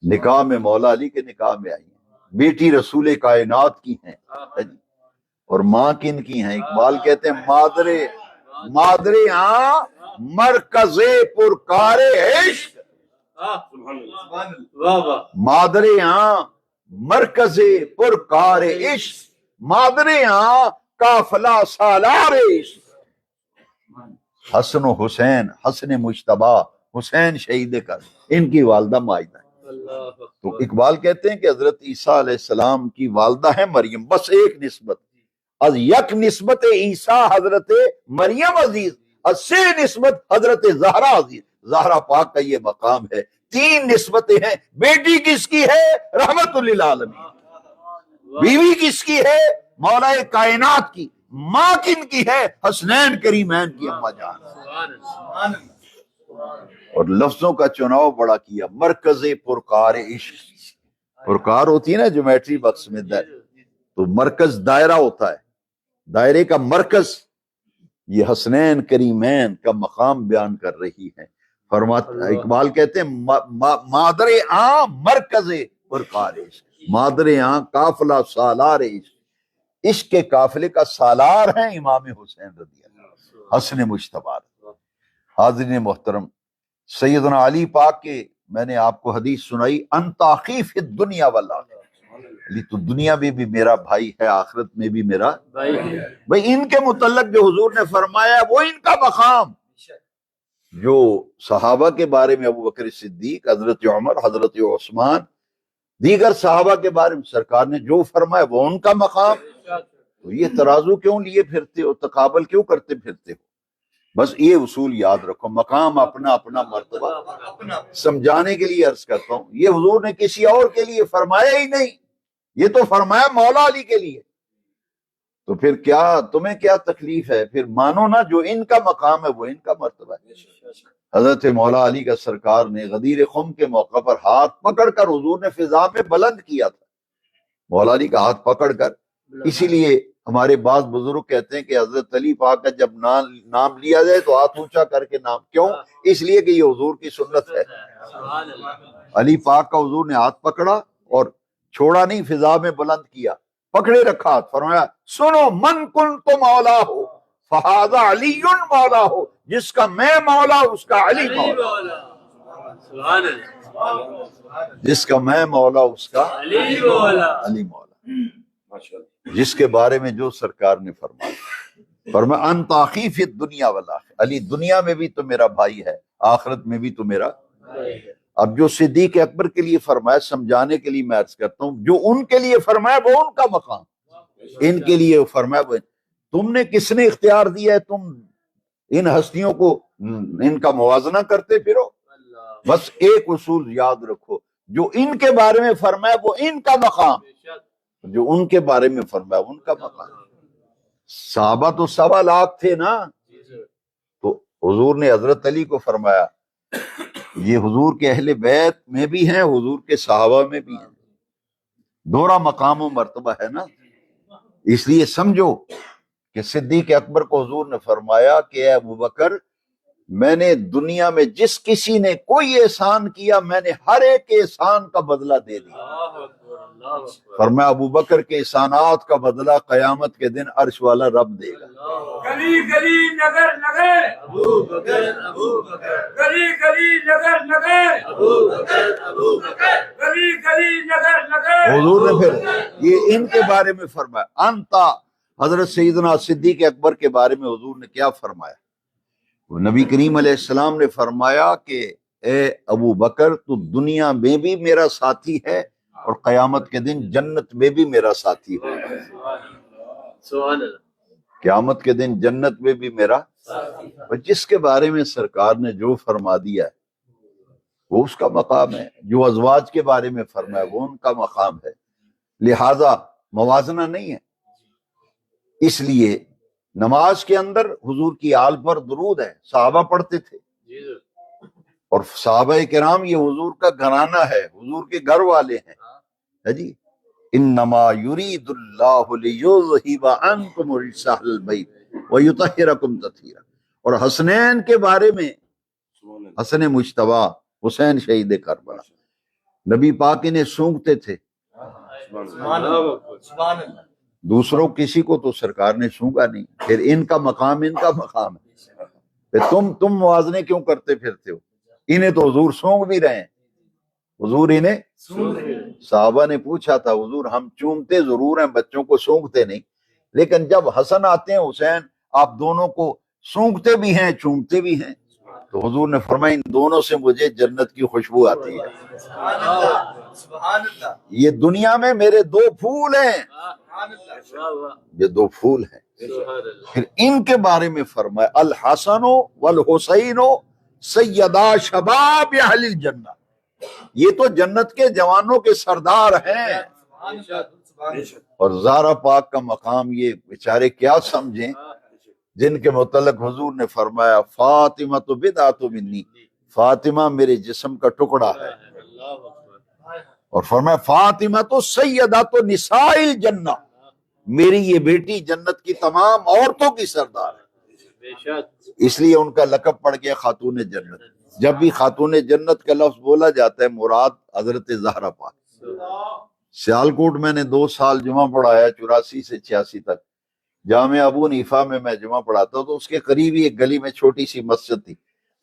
[SPEAKER 1] نکاح میں مولا علی کے نکاح میں آئی ہیں، بیٹی رسول کائنات کی ہیں، اور ماں کن کی ہیں؟ اقبال کہتے ہیں مادر مرکز پرکار عشق، مادر مرکز پرکار عشق، مادر قافلہ سالار عشق۔ حسن و حسین، حسن مجتبی، حسین شہید کر، ان کی والدہ مائدہ ہے۔ تو اقبال کہتے ہیں کہ حضرت عیسیٰ علیہ السلام کی والدہ ہے مریم، بس ایک نسبت، از یک نسبت عیسیٰ حضرت مریم عزیز، از سے نسبت حضرت زہرا عزیز۔ زہرا پاک کا یہ مقام ہے۔ 3 نسبتیں ہیں، بیٹی کس کی ہے؟ رحمت للعالمین۔ بیوی کس کی ہے؟ مولا کائنات کی۔ ماں کن کی ہے؟ حسنین کریمین کی اماں جان۔ اور لفظوں کا چناؤ بڑا کیا. مرکز پرکار عشق. پرکار ہوتی ہے نا جیومیٹری باکس میں، تو مرکز دائرہ ہوتا ہے، دائرے کا مرکز. یہ حسنین کریمین کا مقام بیان کر رہی ہے. اقبال کہتے ہیں مادر عام مرکز پرکار عشق. مادر عام قافلہ سالار عشق. عشق کے قافلے کا سالار ہیں امام حسین رضی اللہ حسن مجتبی. حاضرین محترم، سیدنا علی پاک کے میں نے آپ کو حدیث سنائی، انت اخی فی الدنیا والآخرہ. علی تو دنیا میں بھی میرا بھائی ہے، آخرت میں بھی میرا بھائی ہے. بھائی ان کے متعلق جو حضور نے فرمایا وہ ان کا مقام. جو صحابہ کے بارے میں ابو بکر صدیق، حضرت عمر، حضرت عثمان، دیگر صحابہ کے بارے میں سرکار نے جو فرمایا وہ ان کا مقام. تو یہ ترازو کیوں لیے پھرتے ہو، تقابل کیوں کرتے پھرتے ہو؟ بس یہ اصول یاد رکھو، مقام اپنا اپنا، مرتبہ سمجھانے کے لیے عرض کرتا ہوں. یہ حضور نے کسی اور کے لیے فرمایا ہی نہیں، یہ تو فرمایا مولا علی کے لیے. تو پھر کیا تمہیں کیا تکلیف ہے؟ پھر مانو نا جو ان کا مقام ہے وہ ان کا مرتبہ ہے. حضرت مولا علی کا سرکار نے غدیر خم کے موقع پر ہاتھ پکڑ کر حضور نے فضا میں بلند کیا تھا. مولا علی کا ہاتھ پکڑ کر. اسی لیے ہمارے بعض بزرگ کہتے ہیں کہ حضرت علی پاک کا جب نام لیا جائے تو ہاتھ اونچا کر کے نام. کیوں؟ اس لیے کہ یہ حضور کی سنت ہے. علی پاک کا حضور نے ہاتھ پکڑا اور چھوڑا نہیں، فضا میں بلند کیا، پکڑے رکھا. فرمایا سنو، من کنت مولا ہو فہذا علی مولا ہو. جس کا میں مولا اس کا علی مولا. جس کا میں مولا اس کا علی مولا. جس کے بارے میں جو سرکار نے فرمایا انت اخی فی الدنیا والآخرہ. علی دنیا میں بھی تو میرا بھائی ہے، آخرت میں بھی تو میرا بھائی ہے. اب جو صدیق اکبر کے لیے فرمایا، سمجھانے کے لیے میں عرض کرتا ہوں، جو ان کے لیے فرمایا وہ ان کا مقام، ان کے لیے فرمایا وہ. تم نے کس نے اختیار دیا ہے تم ان ہستیوں کو ان کا موازنہ کرتے پھرو؟ بس ایک اصول یاد رکھو، جو ان کے بارے میں فرمایا وہ ان کا مقام، جو ان کے بارے میں فرمایا ان کا مقام. صحابہ تو 1.25 لاکھ تھے نا. تو حضور نے حضرت علی کو فرمایا یہ حضور کے اہل بیت میں بھی ہیں، حضور کے صحابہ میں بھی ہیں. دوہرا مقام و مرتبہ ہے نا. اس لیے سمجھو کہ صدیق اکبر کو حضور نے فرمایا کہ اے ابو بکر، میں نے دنیا میں جس کسی نے کوئی احسان کیا میں نے ہر ایک کے احسان کا بدلہ دے دیا. فرمایا ابو بکر کے احسانات کا بدلہ قیامت کے دن عرش والا رب دے گا.
[SPEAKER 2] گلی گلی نگر نگر ابو بکر ابو بکر. گلی گلی نگر نگر ابو بکر ابو بکر. گلی گلی نگر نگر.
[SPEAKER 1] حضور نے پھر یہ ان کے بارے میں فرمایا. انتا حضرت سیدنا صدیق اکبر کے بارے میں حضور نے کیا فرمایا؟ نبی کریم علیہ السلام نے فرمایا کہ اے ابو بکر، تو دنیا میں بھی میرا ساتھی ہے اور قیامت کے دن جنت میں بھی میرا ساتھی ہے. قیامت کے دن جنت میں بھی میرا ساتھی. جس کے بارے میں سرکار نے جو فرما دیا ہے وہ اس کا مقام ہے. جو ازواج کے بارے میں فرمایا وہ ان کا مقام ہے. لہذا موازنہ نہیں ہے. اس لیے نماز کے اندر حضور کی آل پر درود ہے، صحابہ پڑھتے تھے. اور صحابہ کرام یہ حضور کا گھرانہ ہے، حضور کے گھر والے ہیں. جی انما یرید اللہ لیذہب عنکم الرجس اہل البیت ویطہرکم تطہیرا. اور حسنین کے بارے میں، حسن مجتبی حسین شہید کربلا، نبی پاک انہیں سونگتے تھے. دوسروں کسی کو تو سرکار نے سونگا نہیں. پھر ان کا مقام ان کا مقام ہے. پھر تم موازنے کیوں کرتے پھرتے ہو؟ انہیں تو حضور سونگ بھی رہے ہیں. حضور انہیں صحابہ نے پوچھا تھا حضور ہم چومتے ضرور ہیں، بچوں کو سونگتے نہیں، لیکن جب حسن آتے ہیں حسین آپ دونوں کو سونگتے بھی ہیں چومتے بھی ہیں. تو حضور نے فرمایا ان دونوں سے مجھے جنت کی خوشبو آتی ہے. یہ دنیا میں میرے 2 پھول ہیں، یہ 2 پھول ہیں. پھر ان کے بارے میں فرمایا الحسن والحسین سیدا شباب اہل الجنہ. یہ تو جنت کے جوانوں کے سردار ہیں. اور زہرا پاک کا مقام یہ بیچارے کیا سمجھیں جن کے متعلق حضور نے فرمایا فاطمہ تو بدعت منی. فاطمہ میرے جسم کا ٹکڑا ہے، اور فرمایا فاطمہ تو سیدہ تو نساء الجنہ، میری یہ بیٹی جنت کی تمام عورتوں کی سردار ہے، اس لیے ان کا لقب پڑ گیا خاتون جنت۔ جب بھی خاتون جنت کا لفظ بولا جاتا ہے مراد حضرت زہرا پاک۔ سیالکوٹ میں نے 2 سال جمعہ پڑھایا، 84 سے 86 تک۔ جامعہ ابو حنیفہ میں جمعہ پڑھاتا ہوں، تو اس کے قریب ہی ایک گلی میں چھوٹی سی مسجد تھی۔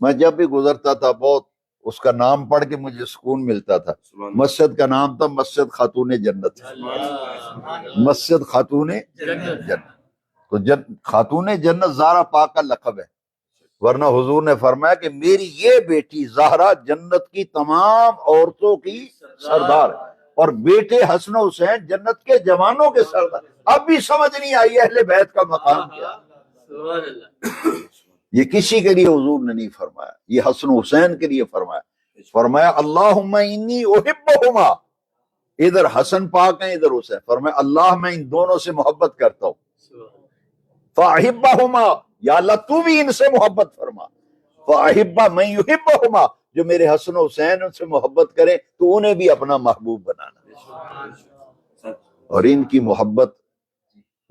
[SPEAKER 1] میں جب بھی گزرتا تھا بہت اس کا نام پڑھ کے مجھے سکون ملتا تھا۔ مسجد کا نام تھا مسجد خاتون جنت، مسجد خاتون جنت۔ تو خاتون جنت زہرا پاک کا لقب ہے، ورنہ حضور نے فرمایا کہ میری یہ بیٹی زہرا جنت کی تمام عورتوں کی سردار ہے، اور بیٹے حسن و حسین جنت کے جوانوں کے سردار۔ اب بھی سمجھ نہیں آئی اہل بیت کا مقام کیا۔ یہ کسی کے لیے حضور نے نہیں فرمایا، یہ حسن و حسین کے لیے فرمایا۔ فرمایا اللہم انی احبہما، ادھر حسن پاک ہیں ادھر حسین، فرمایا اللہ میں ان دونوں سے محبت کرتا ہوں، فاحبہما، یا اللہ تو بھی ان سے محبت فرما، فاحبہ من یحبہما، جو میرے حسن و حسین ان سے محبت کرے تو انہیں بھی اپنا محبوب بنانا۔ اور ان کی محبت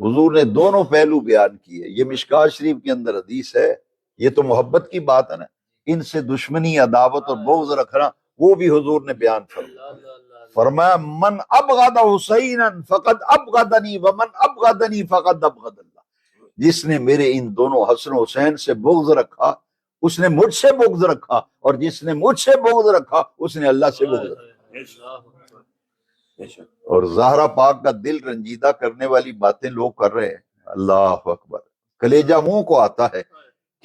[SPEAKER 1] حضور نے دونوں پہلو بیان کیے۔ یہ مشکوٰۃ شریف کے اندر حدیث ہے، یہ تو محبت کی بات ہے نا، ان سے دشمنی، عداوت اور بغض رکھنا وہ بھی حضور نے بیان فرمایا من ابغض حسینا فقد ابغضنی ومن ابغضنی فقد ابغض اللہ، جس نے میرے ان دونوں حسن و حسین سے بغض رکھا اس نے مجھ سے بغض رکھا، اور جس نے مجھ سے بغض رکھا اس نے اللہ سے بغض رکھا۔ اور زہرا پاک کا دل رنجیدہ کرنے والی باتیں لوگ کر رہے ہیں، اللہ اکبر، کلیجہ منہ کو آتا ہے۔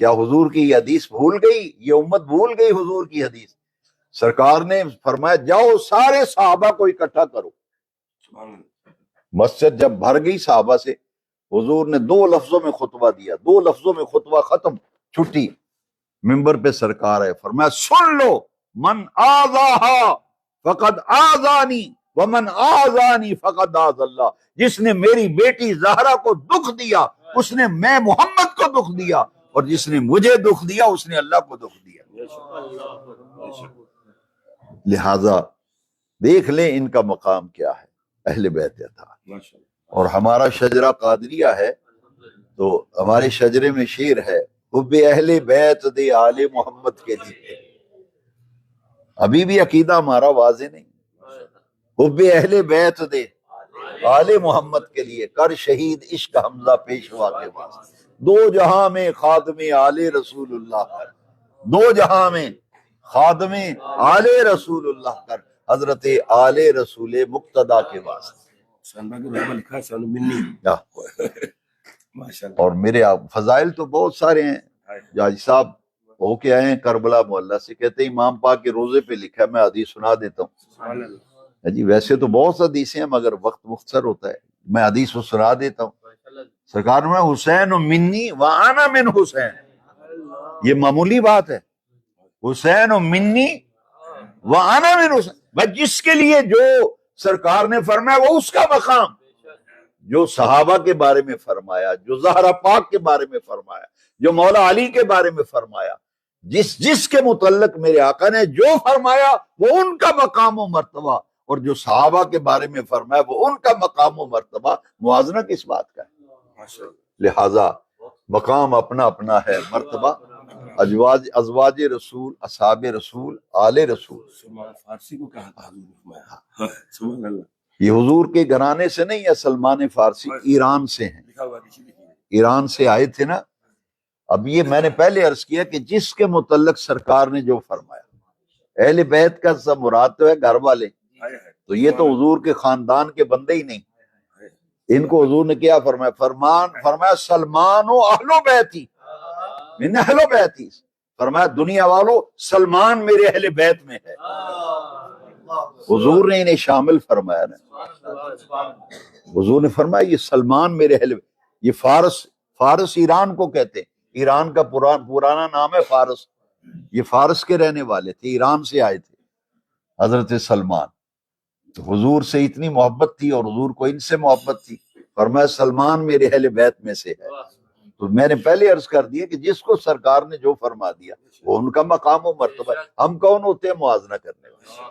[SPEAKER 1] کیا حضور کی یہ حدیث بھول گئی؟ یہ امت بھول گئی حضور کی حدیث؟ سرکار نے فرمایا جاؤ سارے صحابہ کو اکٹھا کرو۔ مسجد جب بھر گئی صحابہ سے، حضور نے 2 لفظوں میں خطبہ دیا، 2 لفظوں میں خطبہ ختم، چھٹی۔ ممبر پہ سرکار ہے، فرمایا سن لو من آذاہا فقد آذانی ومن آذانی فقد آذ اللہ، جس نے میری بیٹی زہرا کو دکھ دیا اس نے میں محمد کو دکھ دیا، اور جس نے مجھے دکھ دیا اس نے اللہ کو دکھ دیا۔ لہذا دیکھ لیں ان کا مقام کیا ہے، اہل بیت اطہار۔ اور ہمارا شجرہ قادریہ ہے تو ہمارے شجرے میں شعر ہے حب اہل بیت دے آل محمد کے لیے۔ ابھی بھی عقیدہ ہمارا واضح نہیں، حب اہل بیت دے آل محمد کے لیے، کر شہید عشق حمزہ پیشوا کے واسطے، 2 جہاں میں خادم آل رسول اللہ کر، 2 جہاں میں خادم آل رسول اللہ کر، حضرت آل رسول مقتدیٰ کے واسطے۔ اور میرے فضائل تو بہت سارے ہیں۔ جاج صاحب ہو کے آئے ہیں کربلا محلہ سے، کہتے ہیں امام پاک کے روزے پہ لکھا ہے، میں حدیث سنا دیتا ہوں۔ جی ویسے تو بہت سی حدیثیں ہیں مگر وقت مختصر ہوتا ہے، میں حدیث کو سنا دیتا ہوں۔ سرکار میں حسین منی وانا من حسین، یہ معمولی بات ہے، حسین منی وانا من حسین، بس جس کے لیے جو سرکار نے فرمایا وہ اس کا مقام، جو صحابہ کے بارے میں فرمایا، جو زہرا پاک کے بارے میں فرمایا، جو مولا علی کے بارے میں فرمایا، جس کے متعلق میرے آقا نے جو فرمایا وہ ان کا مقام و مرتبہ، اور جو صحابہ کے بارے میں فرمایا وہ ان کا مقام و مرتبہ، موازنہ کس بات کا ہے؟ لہذا مقام اپنا اپنا ہے، مرتبہ ازواج رسول، اصحاب رسول، آل رسول۔
[SPEAKER 3] فارسی کو کہا تھا سبحان اللہ،
[SPEAKER 1] یہ حضور کے گھرانے سے نہیں ہے، سلمان فارسی ایران سے ہیں، ایران سے آئے تھے نا۔ اب یہ میں نے پہلے عرض کیا کہ جس کے متعلق سرکار نے جو فرمایا، اہل بیت کا سب مراد تو ہے گھر والے، تو یہ تو حضور کے خاندان کے بندے ہی نہیں، ان کو حضور نے کیا فرمایا؟ فرمایا سلمان و اہل بیتی من اہل بیتی، فرمایا دنیا والو سلمان میرے اہل بیت میں ہے۔ حضور نے انہیں شامل فرمایا نا، حضور نے فرمایا یہ سلمان میرے اہل، یہ فارس ایران کو کہتے ہیں، ایران کا پرانا نام ہے فارس، یہ فارس کے رہنے والے تھے، ایران سے آئے تھے حضرت سلمان۔ تو حضور سے اتنی محبت تھی اور حضور کو ان سے محبت تھی، فرمایا سلمان میرے اہل بیت میں سے ہے۔ تو میں نے پہلے عرض کر دیا کہ جس کو سرکار نے جو فرما دیا وہ ان کا مقام و مرتبہ ہے، ہم کون ہوتے ہیں موازنہ کرنے والے؟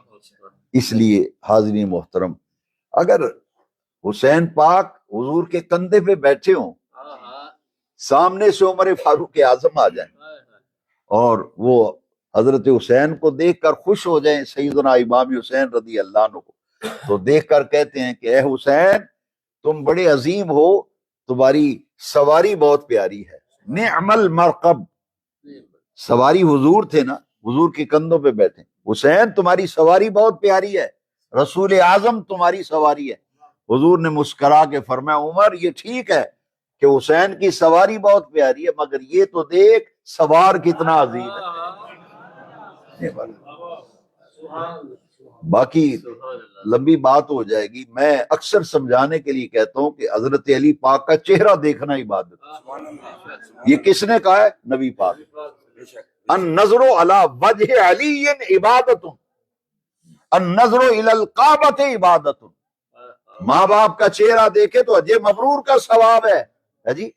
[SPEAKER 1] اس لیے حاضرین محترم، اگر حسین پاک حضور کے کندھے پہ بیٹھے ہوں، سامنے سے عمر فاروق اعظم آ جائیں اور وہ حضرت حسین کو دیکھ کر خوش ہو جائیں، سیدنا امام حسین رضی اللہ عنہ کو، تو دیکھ کر کہتے ہیں کہ اے حسین تم بڑے عظیم ہو، تمہاری سواری بہت پیاری ہے، نعم المرکب، سواری حضور تھے نا، حضور کے کندھوں پہ بیٹھے، حسین تمہاری سواری بہت پیاری ہے، رسول اعظم تمہاری سواری ہے۔ حضور نے مسکرا کے فرمایا عمر یہ ٹھیک ہے کہ حسین کی سواری بہت پیاری ہے، مگر یہ تو دیکھ سوار کتنا عظیم ہے۔ باقی لمبی بات ہو جائے گی، میں اکثر سمجھانے کے لیے کہتا ہوں کہ حضرت علی پاک کا چہرہ دیکھنا عبادت ہے۔ یہ کس نے کہا ہے؟ نبی پاک۔ النظر علی وجہ علی عبادت، النظر الی الکعبۃ عبادت، ماں باپ کا چہرہ دیکھے تو حج مبرور کا ثواب ہے جی،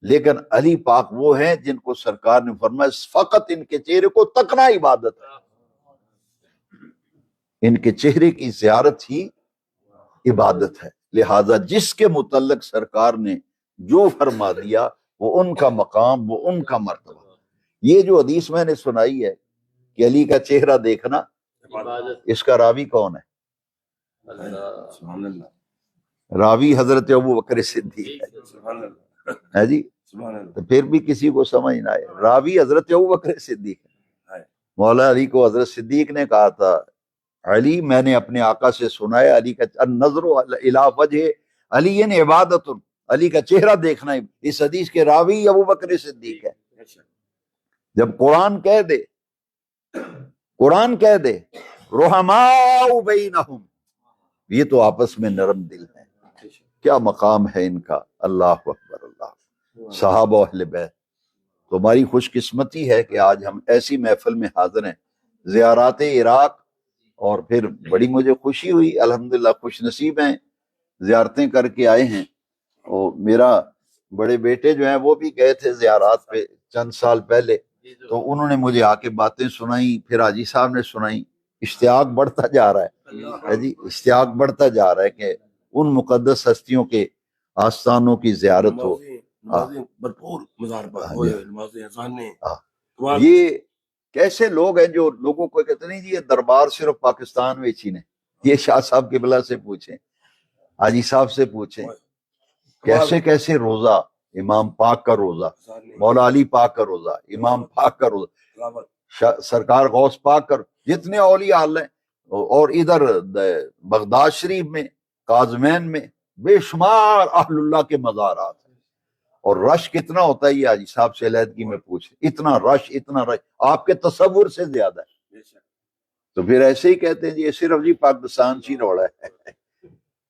[SPEAKER 1] لیکن علی پاک وہ ہیں جن کو سرکار نے فرمایا فقط ان کے چہرے کو تکنا عبادت ہے، ان کے چہرے کی زیارت ہی عبادت ہے۔ لہذا جس کے متعلق سرکار نے جو فرما دیا وہ ان کا مقام، وہ ان کا مرتبہ۔ یہ جو حدیث میں نے سنائی ہے کہ علی کا چہرہ دیکھنا، اس کا راوی کون ہے؟
[SPEAKER 3] سبحان اللہ،
[SPEAKER 1] راوی حضرت ابوبکر صدیق ہے جی، تو پھر بھی کسی کو سمجھ نہ آئے، راوی حضرت ابوبکر صدیق ہے۔ مولا علی کو حضرت صدیق نے کہا تھا علی میں نے اپنے آقا سے سنا ہے علی کا النظر الی وجہ علی عبادت، علی کا چہرہ دیکھنا، اس حدیث کے راوی ابوبکر صدیق ہے۔ جب قرآن کہہ دے رحماء بینہم، یہ تو آپس میں نرم دل ہیں، کیا مقام ہے ان کا، اللہ اکبر اللہ۔ صحابہ اہل بیت، تو ہماری خوش قسمتی ہے کہ آج ہم ایسی محفل میں حاضر ہیں، زیارات عراق، اور پھر بڑی مجھے خوشی ہوئی، الحمدللہ خوش نصیب ہیں، زیارتیں کر کے آئے ہیں۔ اور میرا بڑے بیٹے جو ہیں وہ بھی گئے تھے زیارات پہ چند سال پہلے، تو انہوں نے مجھے آ کے باتیں سنائیں، پھر حاجی صاحب نے سنائیں، اشتیاق بڑھتا جا رہا ہے جی، اشتیاق بڑھتا جا رہا ہے کہ ان مقدس ہستیوں کے آستانوں کی زیارت ہو۔
[SPEAKER 3] بھرپور مزار پر
[SPEAKER 1] یہ کیسے لوگ ہیں جو لوگوں کو کہتے نہیں جی یہ دربار صرف پاکستان میں ہی، یہ شاہ صاحب قبلہ سے پوچھیں، حاجی صاحب سے پوچھیں، کیسے کیسے روزہ، امام پاک کا روزہ، مولا علی پاک کا روزہ، امام پاک کا روزہ، سرکار غوث پاک کا، جتنے اولیاء اللہ ہیں، اور ادھر بغداد شریف میں، کاظمین میں بے شمار اہل اللہ کے مزارات ہیں، اور رش کتنا ہوتا ہے یہ حاجی صاحب سے علیحدگی میں پوچھیں، اتنا رش آپ کے تصور سے زیادہ ہے۔ تو پھر ایسے ہی کہتے ہیں جی یہ صرف جی پاکستان سے روڑا ہے۔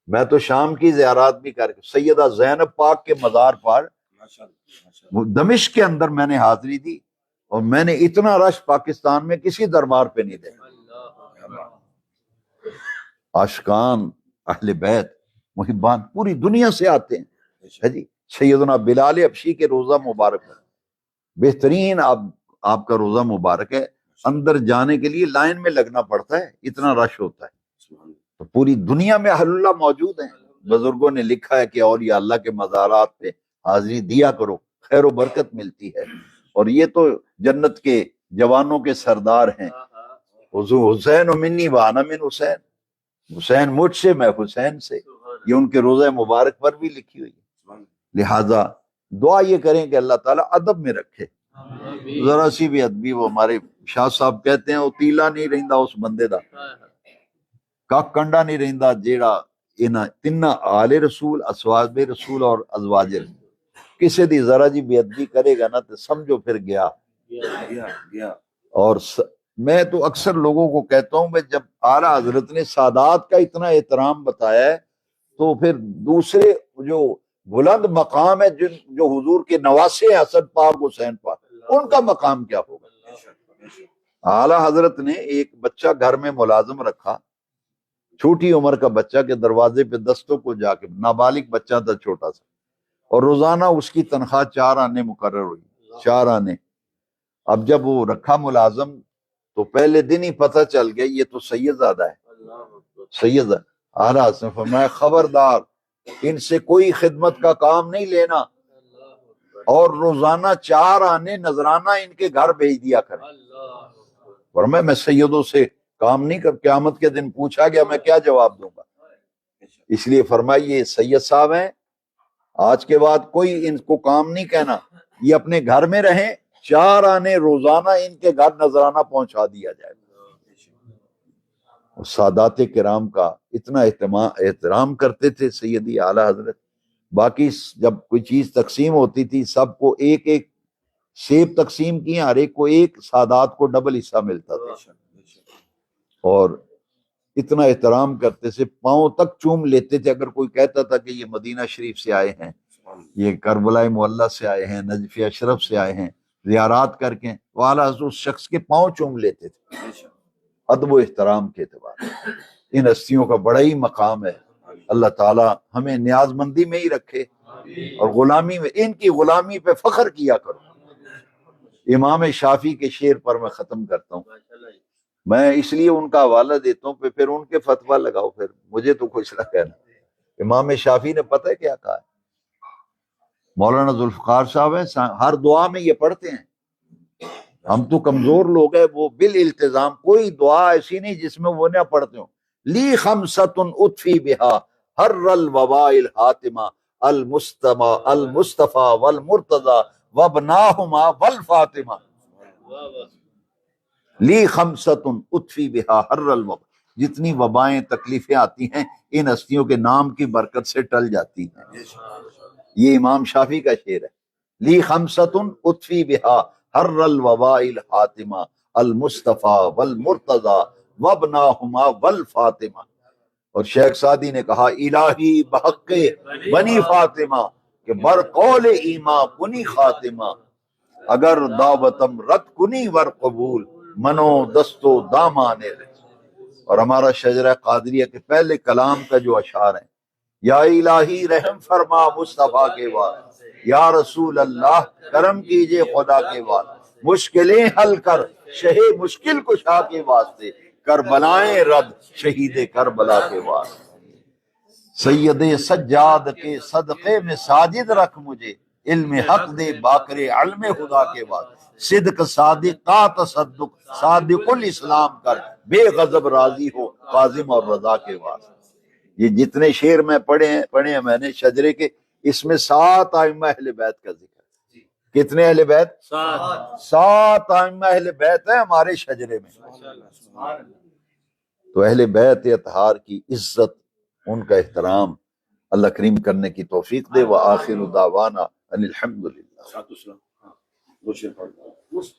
[SPEAKER 1] میں تو شام کی زیارات بھی کر کے سیدہ زینب پاک کے مزار پر دمشق کے اندر میں نے حاضری دی، اور میں نے اتنا رش پاکستان میں کسی دربار پہ نہیں دیکھا۔ عاشقان اہل بیت محبان پوری دنیا سے آتے ہیں جی، سیدنا بلال حبشی کے روزہ مبارک ہے، بہترین آپ کا روزہ مبارک ہے، اندر جانے کے لیے لائن میں لگنا پڑتا ہے، اتنا رش ہوتا ہے۔ تو پوری دنیا میں اہل اللہ موجود ہیں، بزرگوں نے لکھا ہے کہ اولیاء اللہ کے مزارات پہ حاضری دیا کرو، خیر و برکت ملتی ہے۔ اور یہ تو جنت کے جوانوں کے سردار ہیں، حسین منی وانا من حسین، حسین مجھ سے میں حسین سے، یہ ان کے روزہ مبارک پر بھی لکھی ہوئی ہے۔ لہٰذا دعا یہ کریں کہ اللہ تعالیٰ ادب میں رکھے، ذرا سی بھی ادبی، وہ ہمارے شاہ صاحب کہتے ہیں وہ تیلا نہیں رہندا اس بندے دا، کاک کنڈا نہیں رہندا جیڑا انہاں تیناں آل رسول، اصحاب رسول اور ازواج کسی دی ذرا جی بے ادبی کرے گا نا تو سمجھو پھر گیا۔ اور میں تو اکثر لوگوں کو کہتا ہوں میں جب اعلیٰ حضرت نے سادات کا اتنا احترام بتایا ہے تو پھر دوسرے جو بلند مقام ہے جو حضور کے نواسے ہیں حسن پاک حسین پاک، ان کا مقام کیا ہوگا؟ اعلیٰ حضرت نے ایک بچہ گھر میں ملازم رکھا، چھوٹی عمر کا بچہ کے دروازے پہ دستوں کو جا کے، نابالغ بچہ تھا چھوٹا سا، اور روزانہ اس کی تنخواہ 4 آنے مقرر ہوئی، 4 آنے۔ اب جب وہ رکھا ملازم تو پہلے دن ہی پتہ چل گیا یہ تو سید زادہ ہے، سید اعلیٰ حضرت نے فرمایا خبردار ان سے کوئی خدمت کا کام نہیں لینا، اور روزانہ 4 آنے نذرانہ ان کے گھر بھیج دیا کریں۔ فرمایا میں سیدوں سے کام نہیں کر، قیامت کے دن پوچھا گیا میں کیا جواب دوں گا؟ اس لیے فرمایا یہ سید صاحب ہیں، آج کے بعد کوئی ان کو کام نہیں کہنا، یہ اپنے گھر میں رہیں، 4 آنے روزانہ ان کے گھر نذرانہ پہنچا دیا جائے۔ اور سادات کرام کا اتنا احترام کرتے تھے سیدی اعلیٰ حضرت۔ باقی جب کوئی چیز تقسیم ہوتی تھی سب کو ایک ایک سیب تقسیم کیے، ہر ایک کو ایک، سادات کو ڈبل حصہ ملتا تھا۔ اور اتنا احترام کرتے تھے، پاؤں تک چوم لیتے تھے اگر کوئی کہتا تھا کہ یہ مدینہ شریف سے آئے ہیں، یہ کربلا معلیٰ سے آئے ہیں، نجف اشرف سے آئے ہیں، زیارات کر کے، والا اس شخص کے پاؤں چوم لیتے تھے ادب و احترام کے اعتبار سے۔ ان ہستیوں کا بڑا ہی مقام ہے، اللہ تعالی ہمیں نیاز مندی میں ہی رکھے اور غلامی میں، ان کی غلامی پہ فخر کیا کرو۔ امام شافعی کے شعر پر میں ختم کرتا ہوں، میں اس لیے ان کا حوالہ دیتا ہوں پھر ان کے فتویٰ لگاؤ، پھر مجھے تو کچھ نہ کہنا۔ امام شافعی نے پتہ ہے کیا کہا ہے؟ مولانا ذوالفقار صاحب ہیں، ہر دعا میں یہ پڑھتے ہیں، ہم تو کمزور لوگ ہیں، وہ بالالتزام کوئی دعا ایسی نہیں جس میں وہ نہ پڑھتے ہوں۔ لی خمسۃ اطفی بہا حر الوباء الحاتمہ المصطفیٰ والمرتضی وابناہما والفاطمہ۔ لی خمسۃ اطفی بہا حر الوباء، جتنی وبائیں تکلیفیں آتی ہیں ان ہستیوں کے نام کی برکت سے ٹل جاتی ہیں۔ یہ امام شافعی کا شعر ہے، لی خمسۃ اطفی بہا حر الوباء الحاتمہ المصطفیٰ والمرتضی وابناہما والفاطمہ۔ اور شیخ سعدی نے کہا الہی بحق بنی فاطمہ کہ بر قول ایماں کنی خاتمہ، اگر دعوتم رد کنی ور قبول منو دستو دامان رس۔ اور ہمارا شجرہ قادریہ کے پہلے کلام کا جو اشعار ہیں، یا الہی رحم فرما مصطفیٰ کے واسطے، یا رسول اللہ کرم کیجئے خدا کے واسطے، مشکلیں حل کر شہ مشکل کشا کے واسطے، کربلائیں رد شہید کربلا کے واسطے۔ سید سجاد کے صدقے میں ساجد رکھ مجھے، علم حق دے باقر علم خدا کے واسطے، صدق صادق کا تصدق صادق الاسلام کر، بے غضب راضی ہو کاظم اور رضا کے واسطے۔ یہ جتنے شعر میں پڑھے ہیں میں نے شجرے کے، اس میں 7 ائمہ اہل بیت کا ذکر ہے۔ کتنے اہل بیت؟ 7 ائمہ اہل بیت ہیں ہمارے شجرے میں۔ تو اہل بیت اطہار کی عزت، ان کا احترام اللہ کریم کرنے کی توفیق دے۔ وآخر دعوانا ان الحمدللہ۔